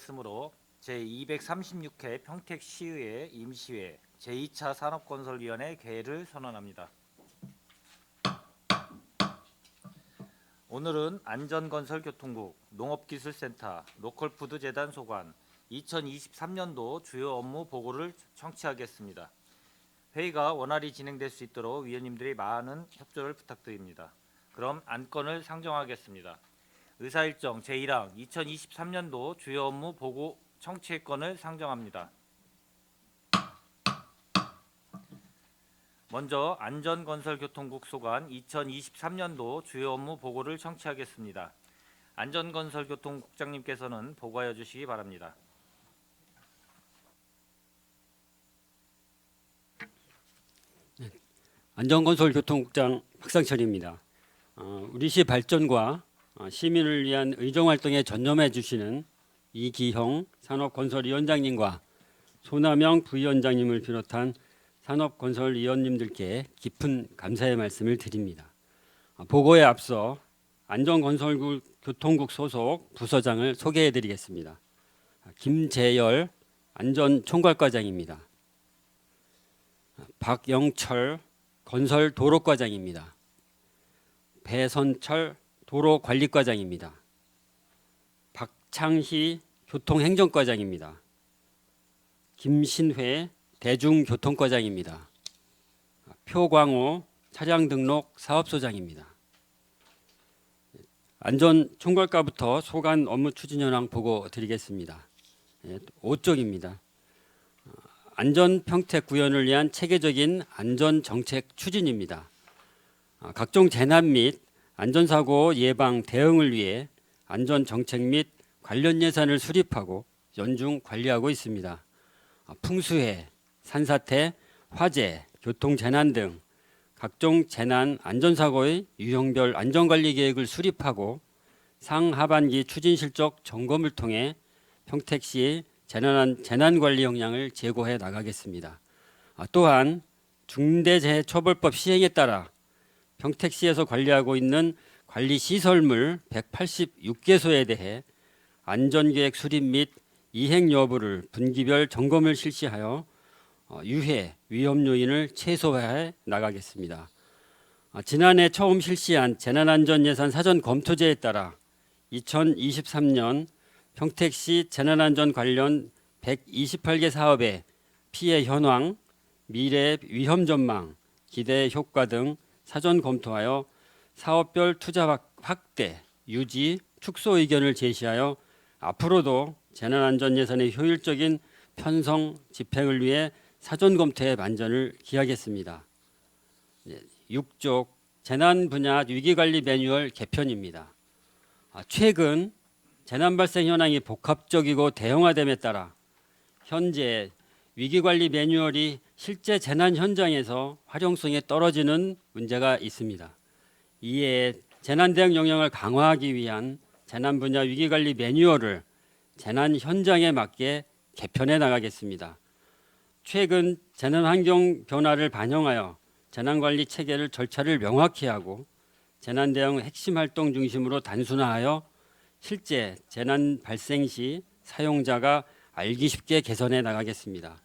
마쳤으므로 제236회 평택시의회 임시회 제2차 산업건설위원회 개회를 선언합니다. 오늘은 안전건설교통국, 농업기술센터, 로컬푸드재단 소관 2023년도 주요 업무 보고를 청취하겠습니다. 회의가 원활히 진행될 수 있도록 위원님들이 많은 협조를 부탁드립니다. 그럼 안건을 상정하겠습니다. 의사일정 제1항 2023년도 주요 업무 보고 청취건을 상정합니다. 먼저 안전건설교통국 소관 2023년도 주요 업무 보고를 청취하겠습니다. 안전건설교통국장님께서는 보고하여 주시기 바랍니다. 안전건설교통국장 박상철입니다. 우리시 발전과 시민을 위한 의정활동에 전념해 주시는 이기형 산업건설위원장님과 손남영 부위원장님을 비롯한 산업건설위원님들께 깊은 감사의 말씀을 드립니다. 보고에 앞서 안전건설교통국 소속 부서장을 소개해 드리겠습니다. 김재열 안전총괄과장입니다. 박영철 건설도로과장입니다. 배선철 도로관리과장입니다. 박창희 교통행정과장입니다. 김신회 대중교통과장입니다. 표광호 차량등록사업소장입니다. 안전총괄과부터 소관 업무 추진 현황 보고 드리겠습니다. 5쪽입니다. 안전평택 구현을 위한 체계적인 안전정책 추진입니다. 각종 재난 및 안전사고 예방 대응을 위해 안전정책 및 관련 예산을 수립하고 연중 관리하고 있습니다. 풍수해, 산사태, 화재, 교통재난 등 각종 재난 안전사고의 유형별 안전관리 계획을 수립하고 상하반기 추진실적 점검을 통해 평택시의 재난관리 역량을 제고해 나가겠습니다. 또한 중대재해처벌법 시행에 따라 평택시에서 관리하고 있는 관리시설물 186개소에 대해 안전계획 수립 및 이행 여부를 분기별 점검을 실시하여 유해, 위험 요인을 최소화해 나가겠습니다. 지난해 처음 실시한 재난안전예산 사전 검토제에 따라 2023년 평택시 재난안전 관련 128개 사업의 피해 현황, 미래 위험 전망, 기대 효과 등 사전 검토하여 사업별 투자 확대, 유지, 축소 의견을 제시하여 앞으로도 재난안전 예산의 효율적인 편성, 집행을 위해 사전 검토에 만전을 기하겠습니다. 6쪽 재난 분야 위기관리 매뉴얼 개편입니다. 최근 재난 발생 현황이 복합적이고 대형화됨에 따라 현재 위기관리 매뉴얼이 실제 재난 현장에서 활용성이 떨어지는 문제가 있습니다. 이에 재난 대응 역량을 강화하기 위한 재난 분야 위기관리 매뉴얼을 재난 현장에 맞게 개편해 나가겠습니다. 최근 재난 환경 변화를 반영하여 재난관리 체계를 절차를 명확히 하고 재난 대응 핵심 활동 중심으로 단순화하여 실제 재난 발생 시 사용자가 알기 쉽게 개선해 나가겠습니다.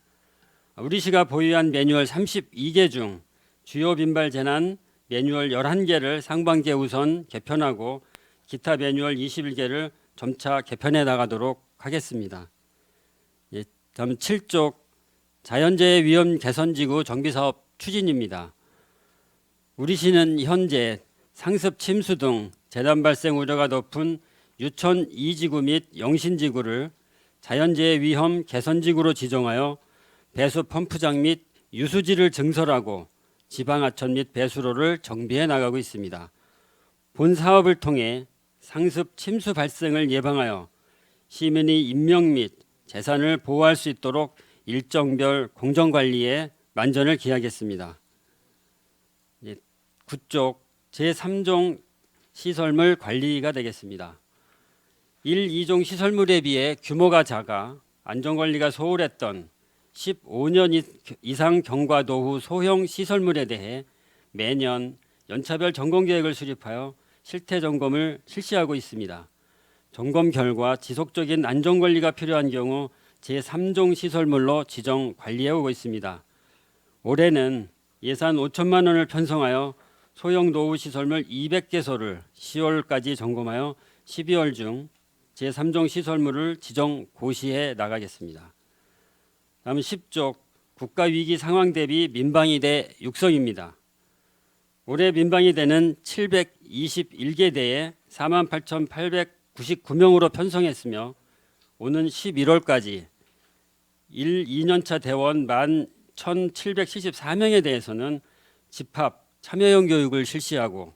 우리시가 보유한 매뉴얼 32개 중 주요 빈발 재난 매뉴얼 11개를 상반기에 우선 개편하고 기타 매뉴얼 21개를 점차 개편해 나가도록 하겠습니다. 다음 7쪽 자연재해 위험 개선지구 정비사업 추진입니다. 우리시는 현재 상습 침수 등 재난 발생 우려가 높은 유천 2지구 및 영신지구를 자연재해 위험 개선지구로 지정하여 배수 펌프장 및 유수지를 증설하고 지방하천 및 배수로를 정비해 나가고 있습니다. 본 사업을 통해 상습 침수 발생을 예방하여 시민의 인명 및 재산을 보호할 수 있도록 일정별 공정관리에 만전을 기하겠습니다. 9쪽 제3종 시설물 관리가 되겠습니다. 1, 2종 시설물에 비해 규모가 작아 안전관리가 소홀했던 15년 이상 경과 노후 소형 시설물에 대해 매년 연차별 점검 계획을 수립하여 실태 점검을 실시하고 있습니다. 점검 결과 지속적인 안전관리가 필요한 경우 제3종 시설물로 지정 관리해 오고 있습니다. 올해는 예산 5천만 원을 편성하여 소형 노후 시설물 200개소를 10월까지 점검하여 12월 중 제3종 시설물을 지정 고시해 나가겠습니다. 다음은 10쪽 국가위기 상황 대비 민방위대 육성입니다. 올해 민방위대는 721개 대에 48,899명으로 편성했으며 오는 11월까지 1, 2년차 대원 11,774명에 대해서는 집합 참여형 교육을 실시하고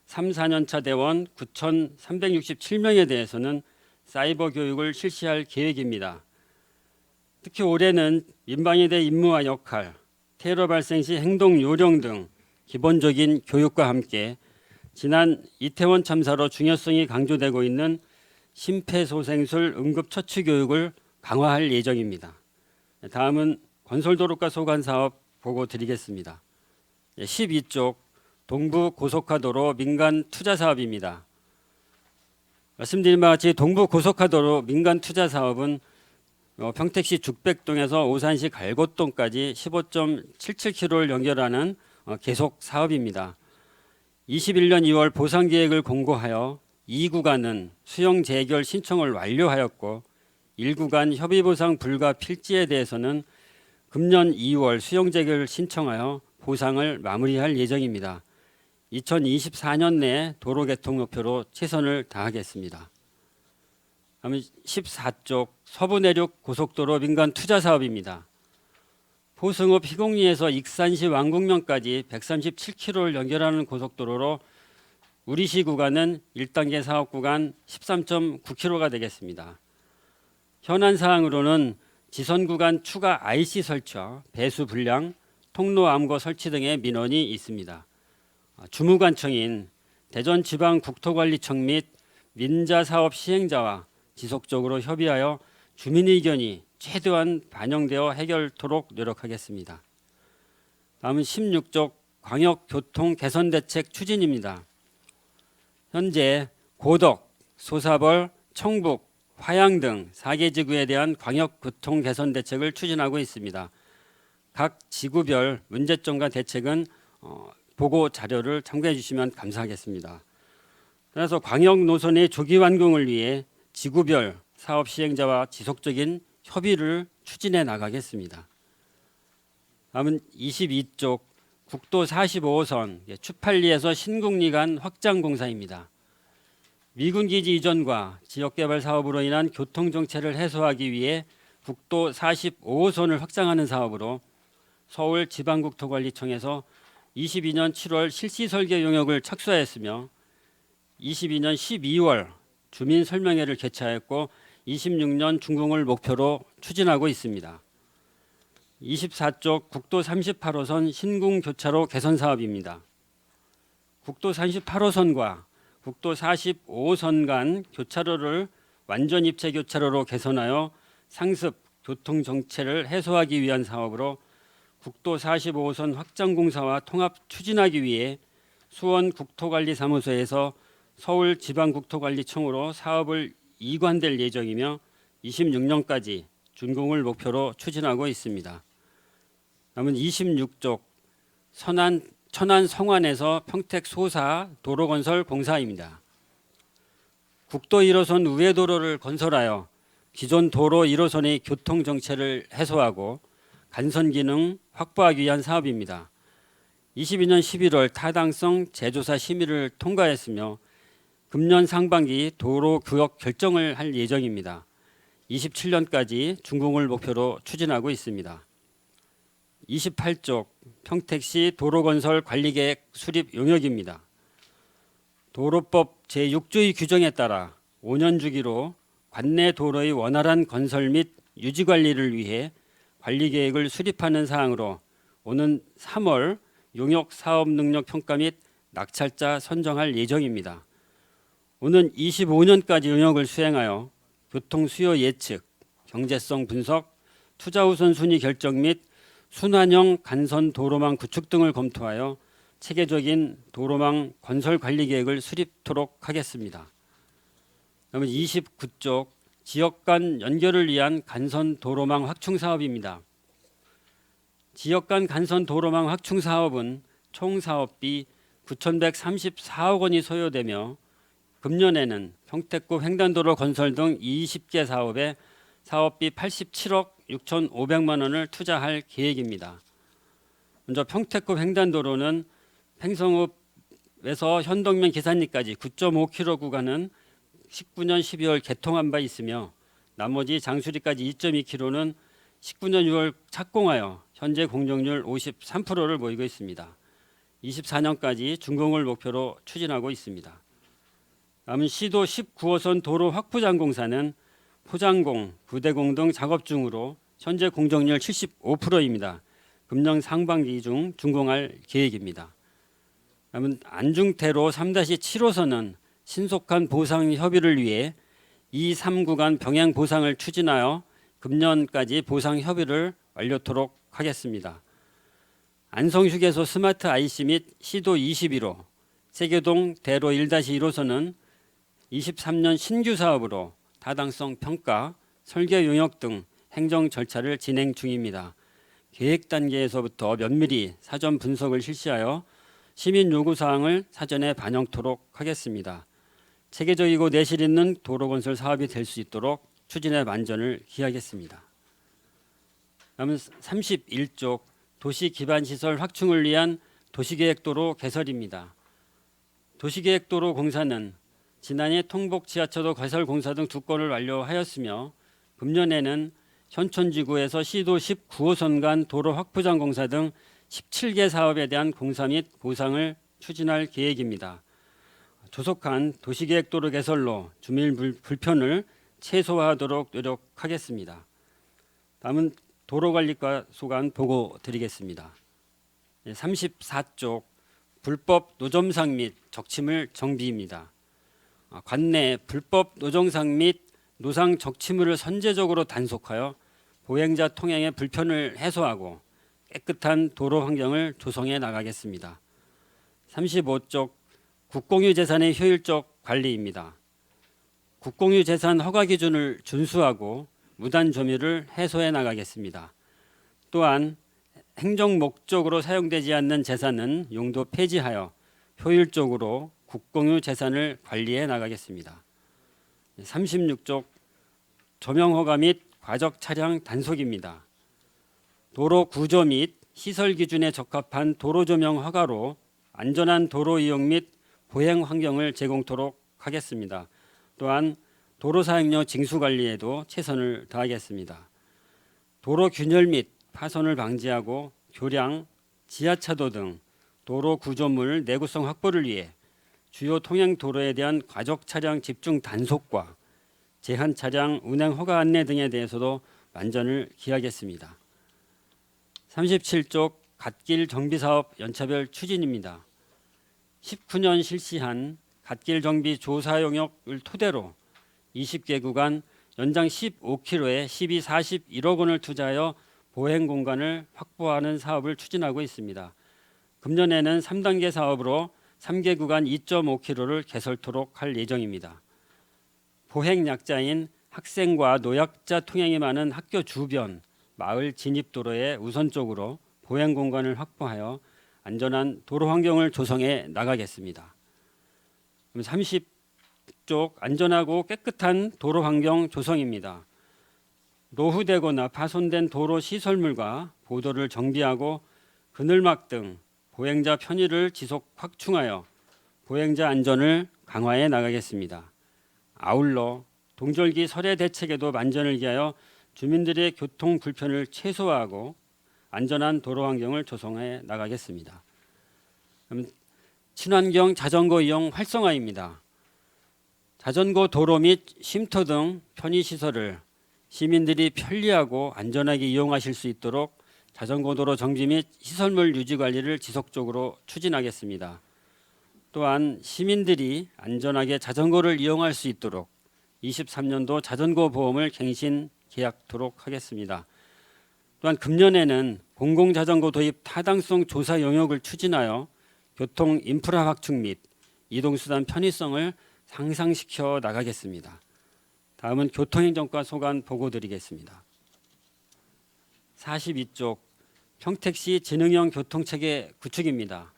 3, 4년차 대원 9,367명에 대해서는 사이버 교육을 실시할 계획입니다. 특히 올해는 민방위대 임무와 역할, 테러 발생 시 행동 요령 등 기본적인 교육과 함께 지난 이태원 참사로 중요성이 강조되고 있는 심폐소생술 응급처치 교육을 강화할 예정입니다. 다음은 건설도로가 소관 사업 보고 드리겠습니다. 12쪽 동부고속화도로 민간 투자 사업입니다. 말씀드린 바와 같이 동부고속화도로 민간 투자 사업은 평택시 죽백동에서 오산시 갈곶동까지 15.77km를 연결하는 계속 사업입니다. 21년 2월 보상계획을 공고하여 2구간은 수용 재결 신청을 완료하였고 1구간 협의보상 불가 필지에 대해서는 금년 2월 수용 재결 신청하여 보상을 마무리할 예정입니다. 2024년 내 도로 개통 목표로 최선을 다하겠습니다. 다음은 14쪽 서부내륙 고속도로 민간 투자 사업입니다. 포승읍 희곡리에서 익산시 왕궁면까지 137km를 연결하는 고속도로로 우리시 구간은 1단계 사업 구간 13.9km가 되겠습니다. 현안 사항으로는 지선 구간 추가 IC 설치와 배수 불량, 통로 암고 설치 등의 민원이 있습니다. 주무관청인 대전지방국토관리청 및 민자사업 시행자와 지속적으로 협의하여 주민 의견이 최대한 반영되어 해결토록 노력하겠습니다. 다음은 16쪽 광역교통 개선대책 추진입니다. 현재 고덕, 소사벌, 청북, 화양 등 4개 지구에 대한 광역교통 개선 대책을 추진하고 있습니다. 각 지구별 문제점과 대책은 보고 자료를 참고해 주시면 감사하겠습니다. 따라서 광역 노선의 조기 완공을 위해 지구별 사업 시행자와 지속적인 협의를 추진해 나가겠습니다. 다음은 22쪽 국도 45호선 추팔리에서 신국리 간 확장 공사입니다. 미군 기지 이전과 지역개발 사업으로 인한 교통 정체를 해소하기 위해 국도 45호선을 확장하는 사업으로 서울지방국토관리청에서 22년 7월 실시 설계 용역을 착수하였으며 22년 12월 주민 설명회를 개최하였고 26년 준공을 목표로 추진하고 있습니다. 24쪽 국도 38호선 신궁교차로 개선 사업입니다. 국도 38호선과 국도 45호선 간 교차로를 완전 입체 교차로로 개선하여 상습 교통 정체를 해소하기 위한 사업으로 국도 45호선 확장 공사와 통합 추진하기 위해 수원국토관리사무소에서 서울지방국토관리청으로 사업을 이관될 예정이며 26년까지 준공을 목표로 추진하고 있습니다. 다음은 26쪽 천안 성안에서 평택 소사 도로건설 공사입니다. 국도 1호선 우회도로를 건설하여 기존 도로 1호선의 교통 정체를 해소하고 간선 기능 확보하기 위한 사업입니다. 22년 11월 타당성 재조사 심의를 통과했으며 금년 상반기 도로 구역 결정을 할 예정입니다. 27년까지 준공을 목표로 추진하고 있습니다. 28쪽 평택시 도로건설 관리계획 수립 용역입니다. 도로법 제6조의 규정에 따라 5년 주기로 관내 도로의 원활한 건설 및 유지 관리를 위해 관리계획을 수립하는 사항으로 오는 3월 용역 사업 능력 평가 및 낙찰자 선정할 예정입니다. 오는 25년까지 용역을 수행하여 교통 수요 예측, 경제성 분석, 투자 우선순위 결정 및 순환형 간선 도로망 구축 등을 검토하여 체계적인 도로망 건설 관리 계획을 수립토록 하겠습니다. 그러면 29쪽 지역 간 연결을 위한 간선 도로망 확충 사업입니다. 지역 간 간선 도로망 확충 사업은 총 사업비 9,134억 원이 소요되며 금년에는 평택구 횡단도로 건설 등 20개 사업에 사업비 87억 6,500만 원을 투자할 계획입니다. 먼저 평택구 횡단도로는 팽성읍에서 현동면 계산리까지 9.5km 구간은 19년 12월 개통한 바 있으며 나머지 장수리까지 2.2km는 19년 6월 착공하여 현재 공정률 53%를 보이고 있습니다. 24년까지 준공을 목표로 추진하고 있습니다. 남은 시도 19호선 도로 확부장 공사는 포장공, 부대공 등 작업 중으로 현재 공정률 75%입니다. 금년 상반기 중 준공할 계획입니다. 남은 안중대로 3-7호선은 신속한 보상 협의를 위해 2, 3구간 병행 보상을 추진하여 금년까지 보상 협의를 완료토록 하겠습니다. 안성휴게소 스마트 IC 및 시도 21호, 세계동 대로 1-1호선은 23년 신규 사업으로 타당성 평가, 설계 용역 등 행정 절차를 진행 중입니다. 계획 단계에서부터 면밀히 사전 분석을 실시하여 시민 요구 사항을 사전에 반영토록 하겠습니다. 체계적이고 내실 있는 도로 건설 사업이 될 수 있도록 추진에 만전을 기하겠습니다. 다음은 31쪽 도시 기반 시설 확충을 위한 도시계획도로 개설입니다. 도시계획도로 공사는 지난해 통복 지하차도 개설 공사 등 2건을 완료하였으며 금년에는 현촌지구에서 시도 19호선 간 도로 확부장 공사 등 17개 사업에 대한 공사 및 보상을 추진할 계획입니다. 조속한 도시계획도로 개설로 주민 불편을 최소화하도록 노력하겠습니다. 다음은 도로관리과 소관 보고 드리겠습니다. 34쪽 불법 노점상 및 적치물 정비입니다. 관내 불법 노점상 및 노상 적치물을 선제적으로 단속하여 보행자 통행의 불편을 해소하고 깨끗한 도로 환경을 조성해 나가겠습니다. 35쪽 국공유 재산의 효율적 관리입니다. 국공유 재산 허가 기준을 준수하고 무단 점유를 해소해 나가겠습니다. 또한 행정 목적으로 사용되지 않는 재산은 용도 폐지하여 효율적으로 국공유 재산을 관리해 나가겠습니다. 36쪽 조명 허가 및 과적 차량 단속입니다. 도로 구조 및 시설 기준에 적합한 도로 조명 허가로 안전한 도로 이용 및 보행 환경을 제공토록 하겠습니다. 또한 도로 사용료 징수 관리에도 최선을 다하겠습니다. 도로 균열 및 파손을 방지하고 교량, 지하차도 등 도로 구조물 내구성 확보를 위해 주요 통행 도로에 대한 과적 차량 집중 단속과 제한 차량 운행 허가 안내 등에 대해서도 만전을 기하겠습니다. 37쪽 갓길 정비 사업 연차별 추진입니다. 19년 실시한 갓길 정비 조사 용역을 토대로 20개 구간 연장 15km에 1241억 원을 투자하여 보행 공간을 확보하는 사업을 추진하고 있습니다. 금년에는 3단계 사업으로 3개 구간 2.5km를 개설토록 할 예정입니다. 보행 약자인 학생과 노약자 통행이 많은 학교 주변 마을 진입도로에 우선적으로 보행 공간을 확보하여 안전한 도로 환경을 조성해 나가겠습니다. 30쪽 안전하고 깨끗한 도로 환경 조성입니다. 노후되거나 파손된 도로 시설물과 보도를 정비하고 그늘막 등 보행자 편의를 지속 확충하여 보행자 안전을 강화해 나가겠습니다. 아울러 동절기 설해 대책에도 만전을 기하여 주민들의 교통 불편을 최소화하고 안전한 도로 환경을 조성해 나가겠습니다. 친환경 자전거 이용 활성화입니다. 자전거 도로 및 쉼터 등 편의시설을 시민들이 편리하고 안전하게 이용하실 수 있도록 자전거 도로 정비 및 시설물 유지 관리를 지속적으로 추진하겠습니다. 또한 시민들이 안전하게 자전거를 이용할 수 있도록 23년도 자전거 보험을 갱신 계약토록 하겠습니다. 또한 금년에는 공공자전거 도입 타당성 조사 용역을 추진하여 교통 인프라 확충 및 이동수단 편의성을 상상시켜 나가겠습니다. 다음은 교통행정과 소관 보고 드리겠습니다. 42쪽 평택시 지능형 교통체계 구축입니다.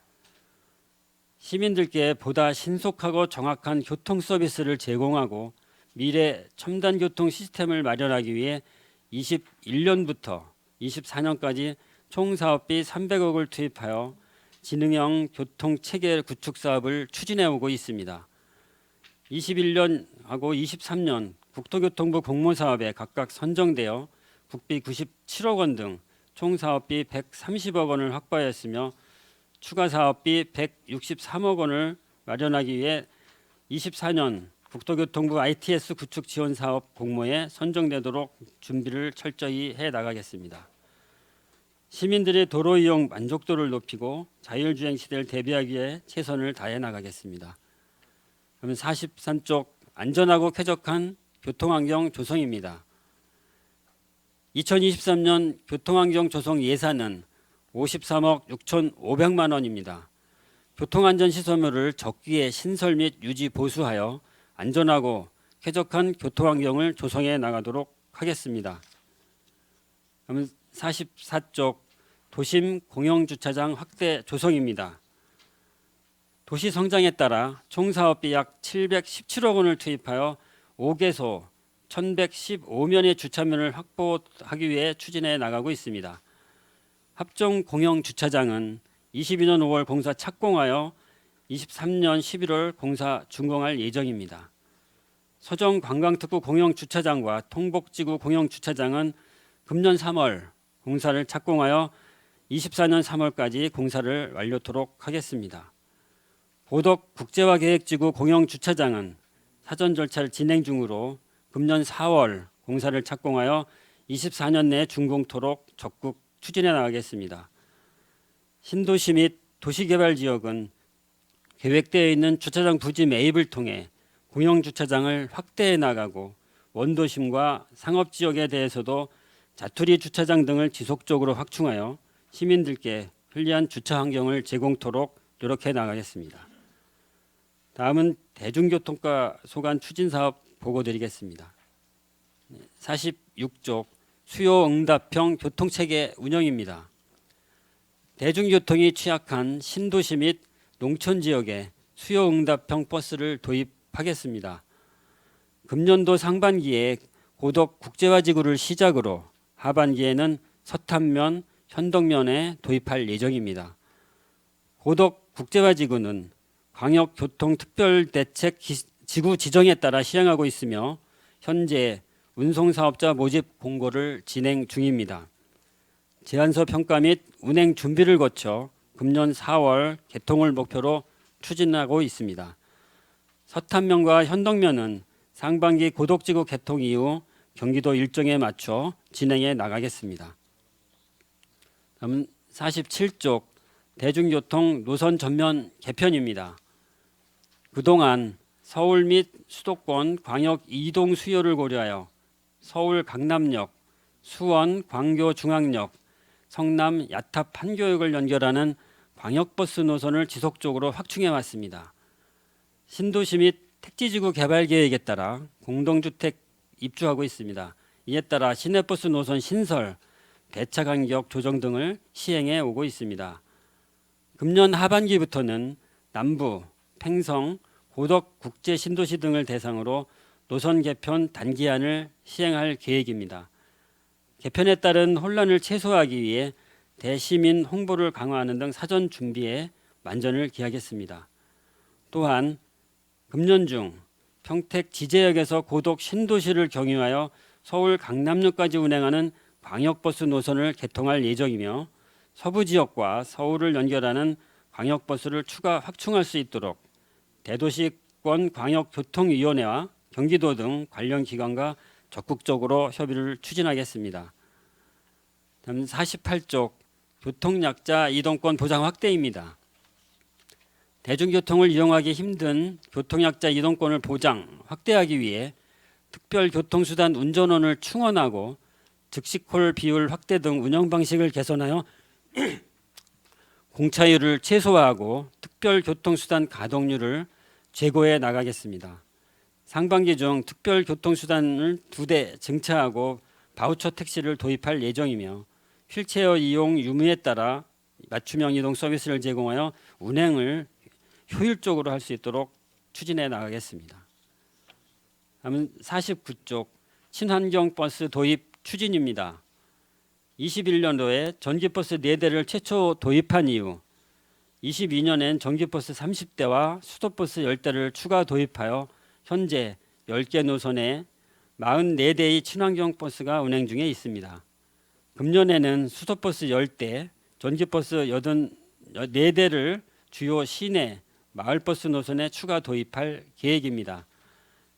시민들께 보다 신속하고 정확한 교통 서비스를 제공하고 미래 첨단 교통 시스템을 마련하기 위해 21년부터 24년까지 총 사업비 300억을 투입하여 지능형 교통체계 구축 사업을 추진해 오고 있습니다. 21년하고 23년 국토교통부 공모사업에 각각 선정되어 국비 97억 원 등 총 사업비 130억 원을 확보하였으며 추가 사업비 163억 원을 마련하기 위해 24년 국토교통부 ITS 구축 지원 사업 공모에 선정되도록 준비를 철저히 해 나가겠습니다. 시민들의 도로 이용 만족도를 높이고 자율주행 시대를 대비하기 위해 최선을 다해 나가겠습니다. 그러면 43쪽 안전하고 쾌적한 교통환경 조성입니다. 2023년 교통환경 조성 예산은 53억 6,500만 원입니다. 교통안전시설물을 적기에 신설 및 유지 보수하여 안전하고 쾌적한 교통환경을 조성해 나가도록 하겠습니다. 그러면 44쪽 도심 공영주차장 확대 조성입니다. 도시 성장에 따라 총 사업비 약 717억 원을 투입하여 5개소 1,115면의 주차면을 확보하기 위해 추진해 나가고 있습니다. 합정 공영주차장은 22년 5월 공사 착공하여 23년 11월 공사 준공할 예정입니다. 서정 관광특구 공영주차장과 통복지구 공영주차장은 금년 3월 공사를 착공하여 24년 3월까지 공사를 완료토록 하겠습니다. 보덕 국제화계획지구 공영주차장은 사전 절차를 진행 중으로 금년 4월 공사를 착공하여 24년 내 준공토록 적극 추진해 나가겠습니다. 신도시 및 도시개발지역은 계획되어 있는 주차장 부지 매입을 통해 공영주차장을 확대해 나가고 원도심과 상업지역에 대해서도 자투리 주차장 등을 지속적으로 확충하여 시민들께 편리한 주차 환경을 제공토록 노력해 나가겠습니다. 다음은 대중교통과 소관 추진사업 보고 드리겠습니다. 46쪽 수요응답형 교통체계 운영입니다. 대중교통이 취약한 신도시 및 농촌지역에 수요응답형 버스를 도입하겠습니다. 금년도 상반기에 고덕 국제화지구를 시작으로 하반기에는 서탄면, 현덕면에 도입할 예정입니다. 고덕 국제화지구는 광역교통특별대책 지구 지정에 따라 시행하고 있으며 현재 운송사업자 모집 공고를 진행 중입니다. 제안서 평가 및 운행 준비를 거쳐 금년 4월 개통을 목표로 추진하고 있습니다. 서탄면과 현덕면은 상반기 고덕지구 개통 이후 경기도 일정에 맞춰 진행해 나가겠습니다. 다음은 47쪽 대중교통 노선 전면 개편입니다. 그동안 서울 및 수도권 광역 이동 수요를 고려하여 서울 강남역, 수원 광교 중앙역, 성남 야탑 판교역을 연결하는 광역버스 노선을 지속적으로 확충해 왔습니다. 신도시 및 택지지구 개발 계획에 따라 공동주택 입주하고 있습니다. 이에 따라 시내버스 노선 신설, 배차 간격 조정 등을 시행해 오고 있습니다. 금년 하반기부터는 남부, 팽성, 고덕 국제 신도시 등을 대상으로 노선 개편 단기안을 시행할 계획입니다. 개편에 따른 혼란을 최소화하기 위해 대시민 홍보를 강화하는 등 사전 준비에 만전을 기하겠습니다. 또한 금년 중 평택 지제역에서 고덕 신도시를 경유하여 서울 강남역까지 운행하는 광역버스 노선을 개통할 예정이며 서부 지역과 서울을 연결하는 광역버스를 추가 확충할 수 있도록 대도시권 광역교통위원회와 경기도 등 관련 기관과 적극적으로 협의를 추진하겠습니다. 다음 48쪽 교통약자 이동권 보장 확대입니다. 대중교통을 이용하기 힘든 교통약자 이동권을 보장, 확대하기 위해 특별교통수단 운전원을 충원하고 즉시콜 비율 확대 등 운영 방식을 개선하여 공차율을 최소화하고 특별교통수단 가동률을 재고해 나가겠습니다. 상반기 중 특별교통수단을 2대 증차하고 바우처 택시를 도입할 예정이며 휠체어 이용 유무에 따라 맞춤형 이동 서비스를 제공하여 운행을 효율적으로 할 수 있도록 추진해 나가겠습니다. 다음은 49쪽 친환경 버스 도입 추진입니다. 21년도에 전기버스 4대를 최초 도입한 이후 22년엔 전기버스 30대와 수도버스 10대를 추가 도입하여 현재 10개 노선에 44대의 친환경 버스가 운행 중에 있습니다. 금년에는 수도버스 10대, 전기버스 84대를 주요 시내, 마을버스 노선에 추가 도입할 계획입니다.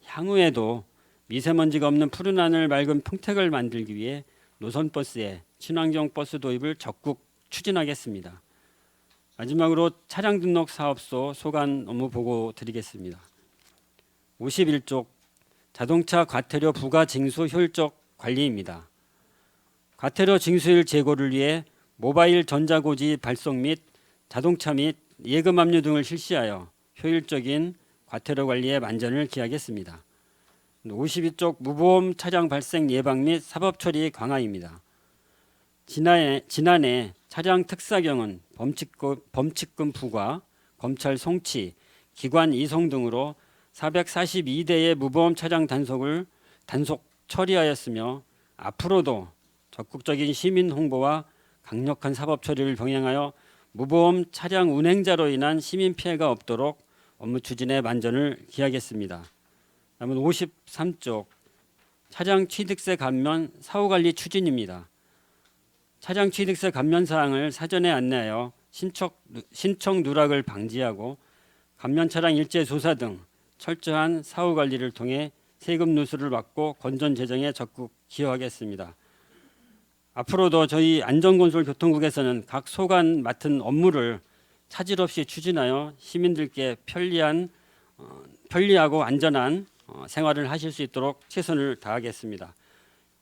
향후에도 미세먼지가 없는 푸른 하늘 맑은 평택을 만들기 위해 노선버스에 친환경 버스 도입을 적극 추진하겠습니다. 마지막으로 차량 등록 사업소 소관 업무 보고 드리겠습니다. 51쪽 자동차 과태료 부과 징수 효율적 관리입니다. 과태료 징수율 제고를 위해 모바일 전자고지 발송 및 자동차 및 예금 압류 등을 실시하여 효율적인 과태료 관리에 만전을 기하겠습니다. 52쪽 무보험 차량 발생 예방 및 사법 처리 강화입니다. 지난해 차량 특사경은 범칙금 부과, 검찰 송치, 기관 이송 등으로 442대의 무보험 차량 단속 처리하였으며 앞으로도 적극적인 시민 홍보와 강력한 사법 처리를 병행하여 무보험 차량 운행자로 인한 시민 피해가 없도록 업무 추진에 만전을 기하겠습니다. 다음은 53쪽 차량 취득세 감면 사후관리 추진입니다. 차량 취득세 감면 사항을 사전에 안내하여 신청 누락을 방지하고 감면 차량 일제 조사 등 철저한 사후관리를 통해 세금 누수를 막고 건전 재정에 적극 기여하겠습니다. 앞으로도 저희 안전건설교통국에서는 각 소관 맡은 업무를 차질 없이 추진하여 시민들께 편리하고 안전한 생활을 하실 수 있도록 최선을 다하겠습니다.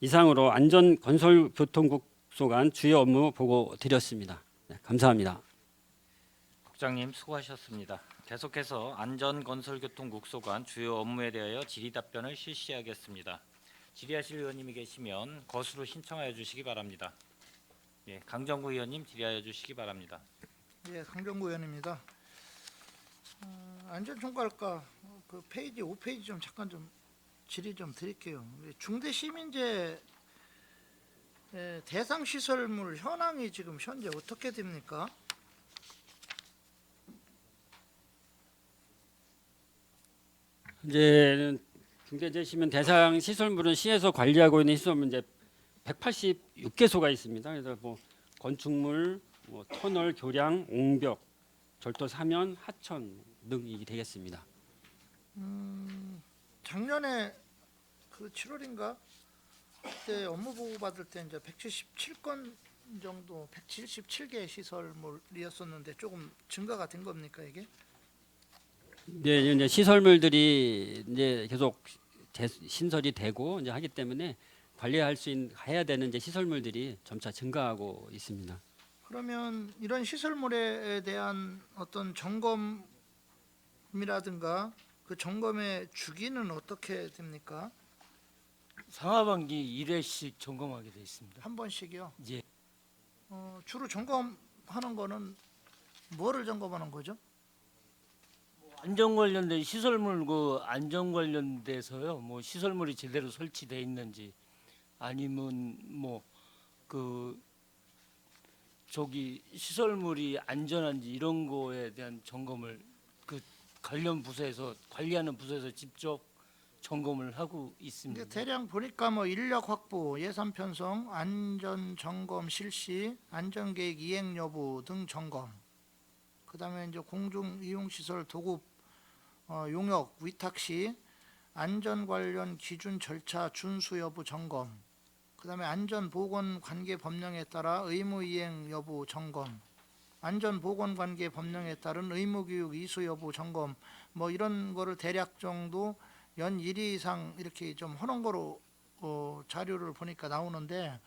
이상으로 안전건설교통국 소관 주요 업무 보고 드렸습니다. 네, 감사합니다. 국장님 수고하셨습니다. 계속해서 안전건설교통국 소관 주요 업무에 대하여 질의 답변을 실시하겠습니다. 질의하실 의원님이 계시면 거수로 신청하여 주시기 바랍니다. 예, 강정구 의원님 질의하여 주시기 바랍니다. 예, 강정구 의원입니다. 안전총괄과 그 페이지 5페이지 좀 잠깐 좀 질의 좀 드릴게요. 중대시민재 대상 시설물 현황이 지금 현재 어떻게 됩니까? 이제 중대재시민 대상 시설물은 시에서 관리하고 있는 시설물 이제 186개소가 있습니다. 그래서 뭐 건축물, 뭐 터널, 교량, 옹벽, 절도 사면, 하천 등이 되겠습니다. 작년에 그 7월인가 그때 업무 보고 받을 때 이제 177건 정도, 177개 시설물이었었는데 조금 증가가 된 겁니까 이게? 네, 이제 시설물들이 이제 계속 신설이 되고 이제 하기 때문에 관리할 수 해야 되는 이제 시설물들이 점차 증가하고 있습니다. 그러면 이런 시설물에 대한 어떤 점검이라든가 그 점검의 주기는 어떻게 됩니까? 상하반기 1회씩 점검하게 돼 있습니다. 한 번씩이요? 예. 주로 점검하는 거는 뭐를 점검하는 거죠? 안전 관련된 시설물 그 안전 관련돼서요. 뭐 시설물이 제대로 설치돼 있는지 아니면 뭐 그 저기 시설물이 안전한지 이런 거에 대한 점검을 그 관련 부서에서 관리하는 부서에서 직접 점검을 하고 있습니다. 근데 대략 보니까 뭐 인력 확보, 예산 편성, 안전 점검 실시, 안전 계획 이행 여부 등 점검. 그다음에 이제 공중 이용 시설 도급 용역 위탁 시 안전 관련 기준 절차 준수 여부 점검. 그다음에 안전 보건 관계 법령에 따라 의무 이행 여부 점검. 안전 보건 관계 법령에 따른 의무 교육 이수 여부 점검. 뭐 이런 거를 대략 정도 연 1위 이상 이렇게 좀 하는 거로 자료를 보니까 나오는데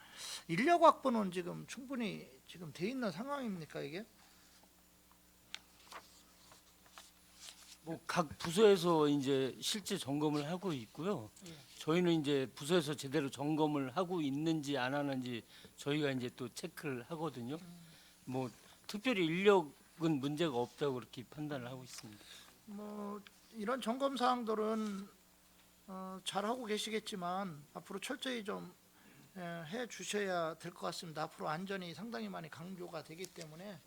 인력 확보는 지금 충분히 지금 돼 있는 상황입니까 이게? 뭐 각 부서에서 이제 실제 점검을 하고 있고요. 예. 저희는 이제 부서에서 제대로 점검을 하고 있는지 안 하는지 저희가 이제 또 체크를 하거든요. 뭐 특별히 인력은 문제가 없다고 그렇게 판단을 하고 있습니다. 뭐 이런 점검 사항들은 잘 하고 계시겠지만 앞으로 철저히 좀 해 주셔야 될 것 같습니다. 앞으로 안전이 상당히 많이 강조가 되기 때문에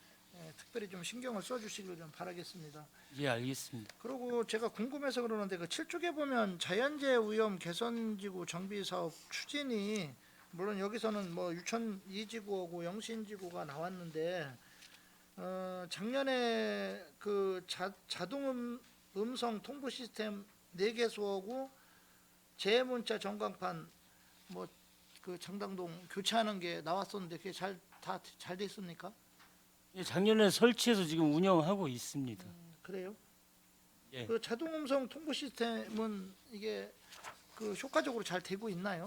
특별히 좀 신경을 써 주시길 좀 바라겠습니다. 예, 알겠습니다. 그리고 제가 궁금해서 그러는데 그 7쪽에 보면 자연재해 위험 개선지구 정비 사업 추진이 물론 여기서는 뭐 유천 2지구하고 영신지구가 나왔는데 작년에 그 자동 음성 통보 시스템 4개소하고 재해 문자 전광판 뭐 그 장당동 교체하는 게 나왔었는데 그게 다 잘 됐습니까? 예, 작년에 설치해서 지금 운영하고 있습니다. 그래요? 예. 그 자동 음성 통보 시스템은 이게 그 효과적으로 잘 되고 있나요?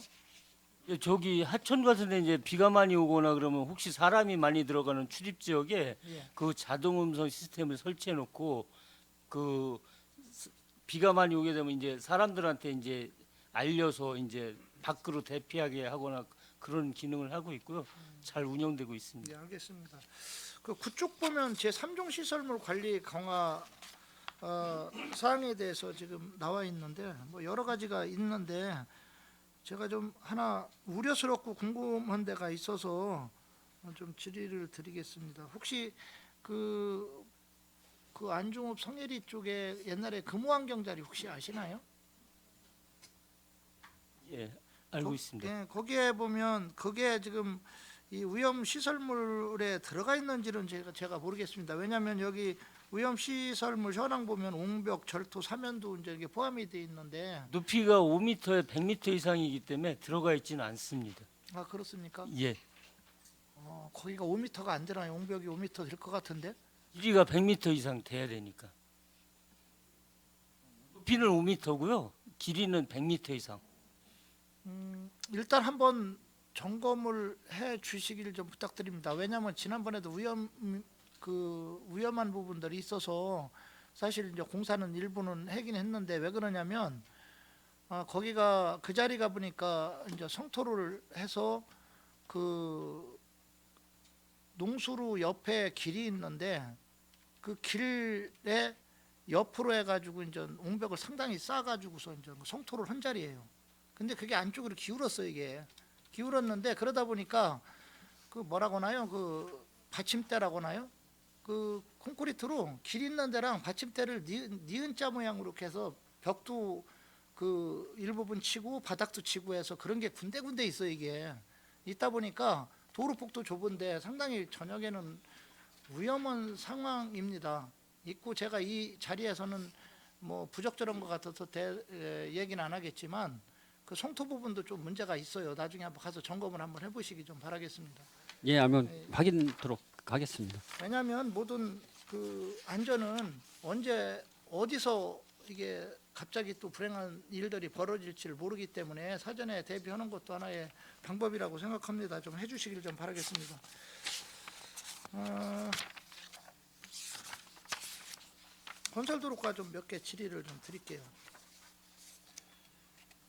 예, 저기 하천 같은 데 이제 비가 많이 오거나 그러면 혹시 사람이 많이 들어가는 출입 지역에 예. 그 자동 음성 시스템을 설치해 놓고 그 비가 많이 오게 되면 이제 사람들한테 이제 알려서 이제 밖으로 대피하게 하거나 그런 기능을 하고 있고요. 잘 운영되고 있습니다. 네, 알겠습니다. 그 구쪽 보면 제 3종 시설물 관리 강화 사항에 대해서 지금 나와 있는데 뭐 여러 가지가 있는데 제가 좀 하나 우려스럽고 궁금한 데가 있어서 좀 질의를 드리겠습니다. 혹시 그 안중읍 성혜리 쪽에 옛날에 금호환경 자리 혹시 아시나요? 예, 알고 있습니다. 예, 거기에 보면 그게 지금 이 위험 시설물에 들어가 있는지는 제가 모르겠습니다. 왜냐하면 여기 위험 시설물 현황 보면 옹벽, 절토, 사면도 이제 이게 포함이 돼 있는데 높이가 5m에 100m 이상이기 때문에 들어가 있지는 않습니다. 아 그렇습니까? 예, 거기가 5m가 안 되나요? 옹벽이 5m 될 것 같은데? 길이가 100m 이상 돼야 되니까. 높이는 5m고요. 길이는 100m 이상. 일단 한번 점검을 해 주시길 좀 부탁드립니다. 왜냐하면 지난번에도 위험한 부분들이 있어서 사실 이제 공사는 일부는 하긴 했는데 왜 그러냐면 거기가 그 자리가 보니까 이제 성토를 해서 그 농수로 옆에 길이 있는데 그 길에 옆으로 해가지고 이제 옹벽을 상당히 쌓아가지고서 이제 성토를 한 자리예요. 근데 그게 안쪽으로 기울었어요. 이게 기울었는데 그러다 보니까 그 뭐라고 하나요? 그 받침대라고 하나요? 그 콘크리트로 길 있는 데랑 받침대를 니은자 모양으로 이렇게 해서 벽도 그 일부분 치고 바닥도 치고 해서 그런 게 군데군데 있어요. 이게 있다 보니까 도로폭도 좁은데 상당히 저녁에는 위험한 상황입니다. 있고 제가 이 자리에서는 뭐 부적절한 것 같아서 얘기는 안 하겠지만 그 성토 부분도 좀 문제가 있어요. 나중에 한번 가서 점검을 한번 해보시기 좀 바라겠습니다. 예, 한번 확인토록 하겠습니다. 왜냐하면 모든 그 안전은 언제 어디서 이게 갑자기 또 불행한 일들이 벌어질지를 모르기 때문에 사전에 대비하는 것도 하나의 방법이라고 생각합니다. 좀 해주시길 좀 바라겠습니다. 건설도로과 좀 몇 개 질의를 좀 드릴게요.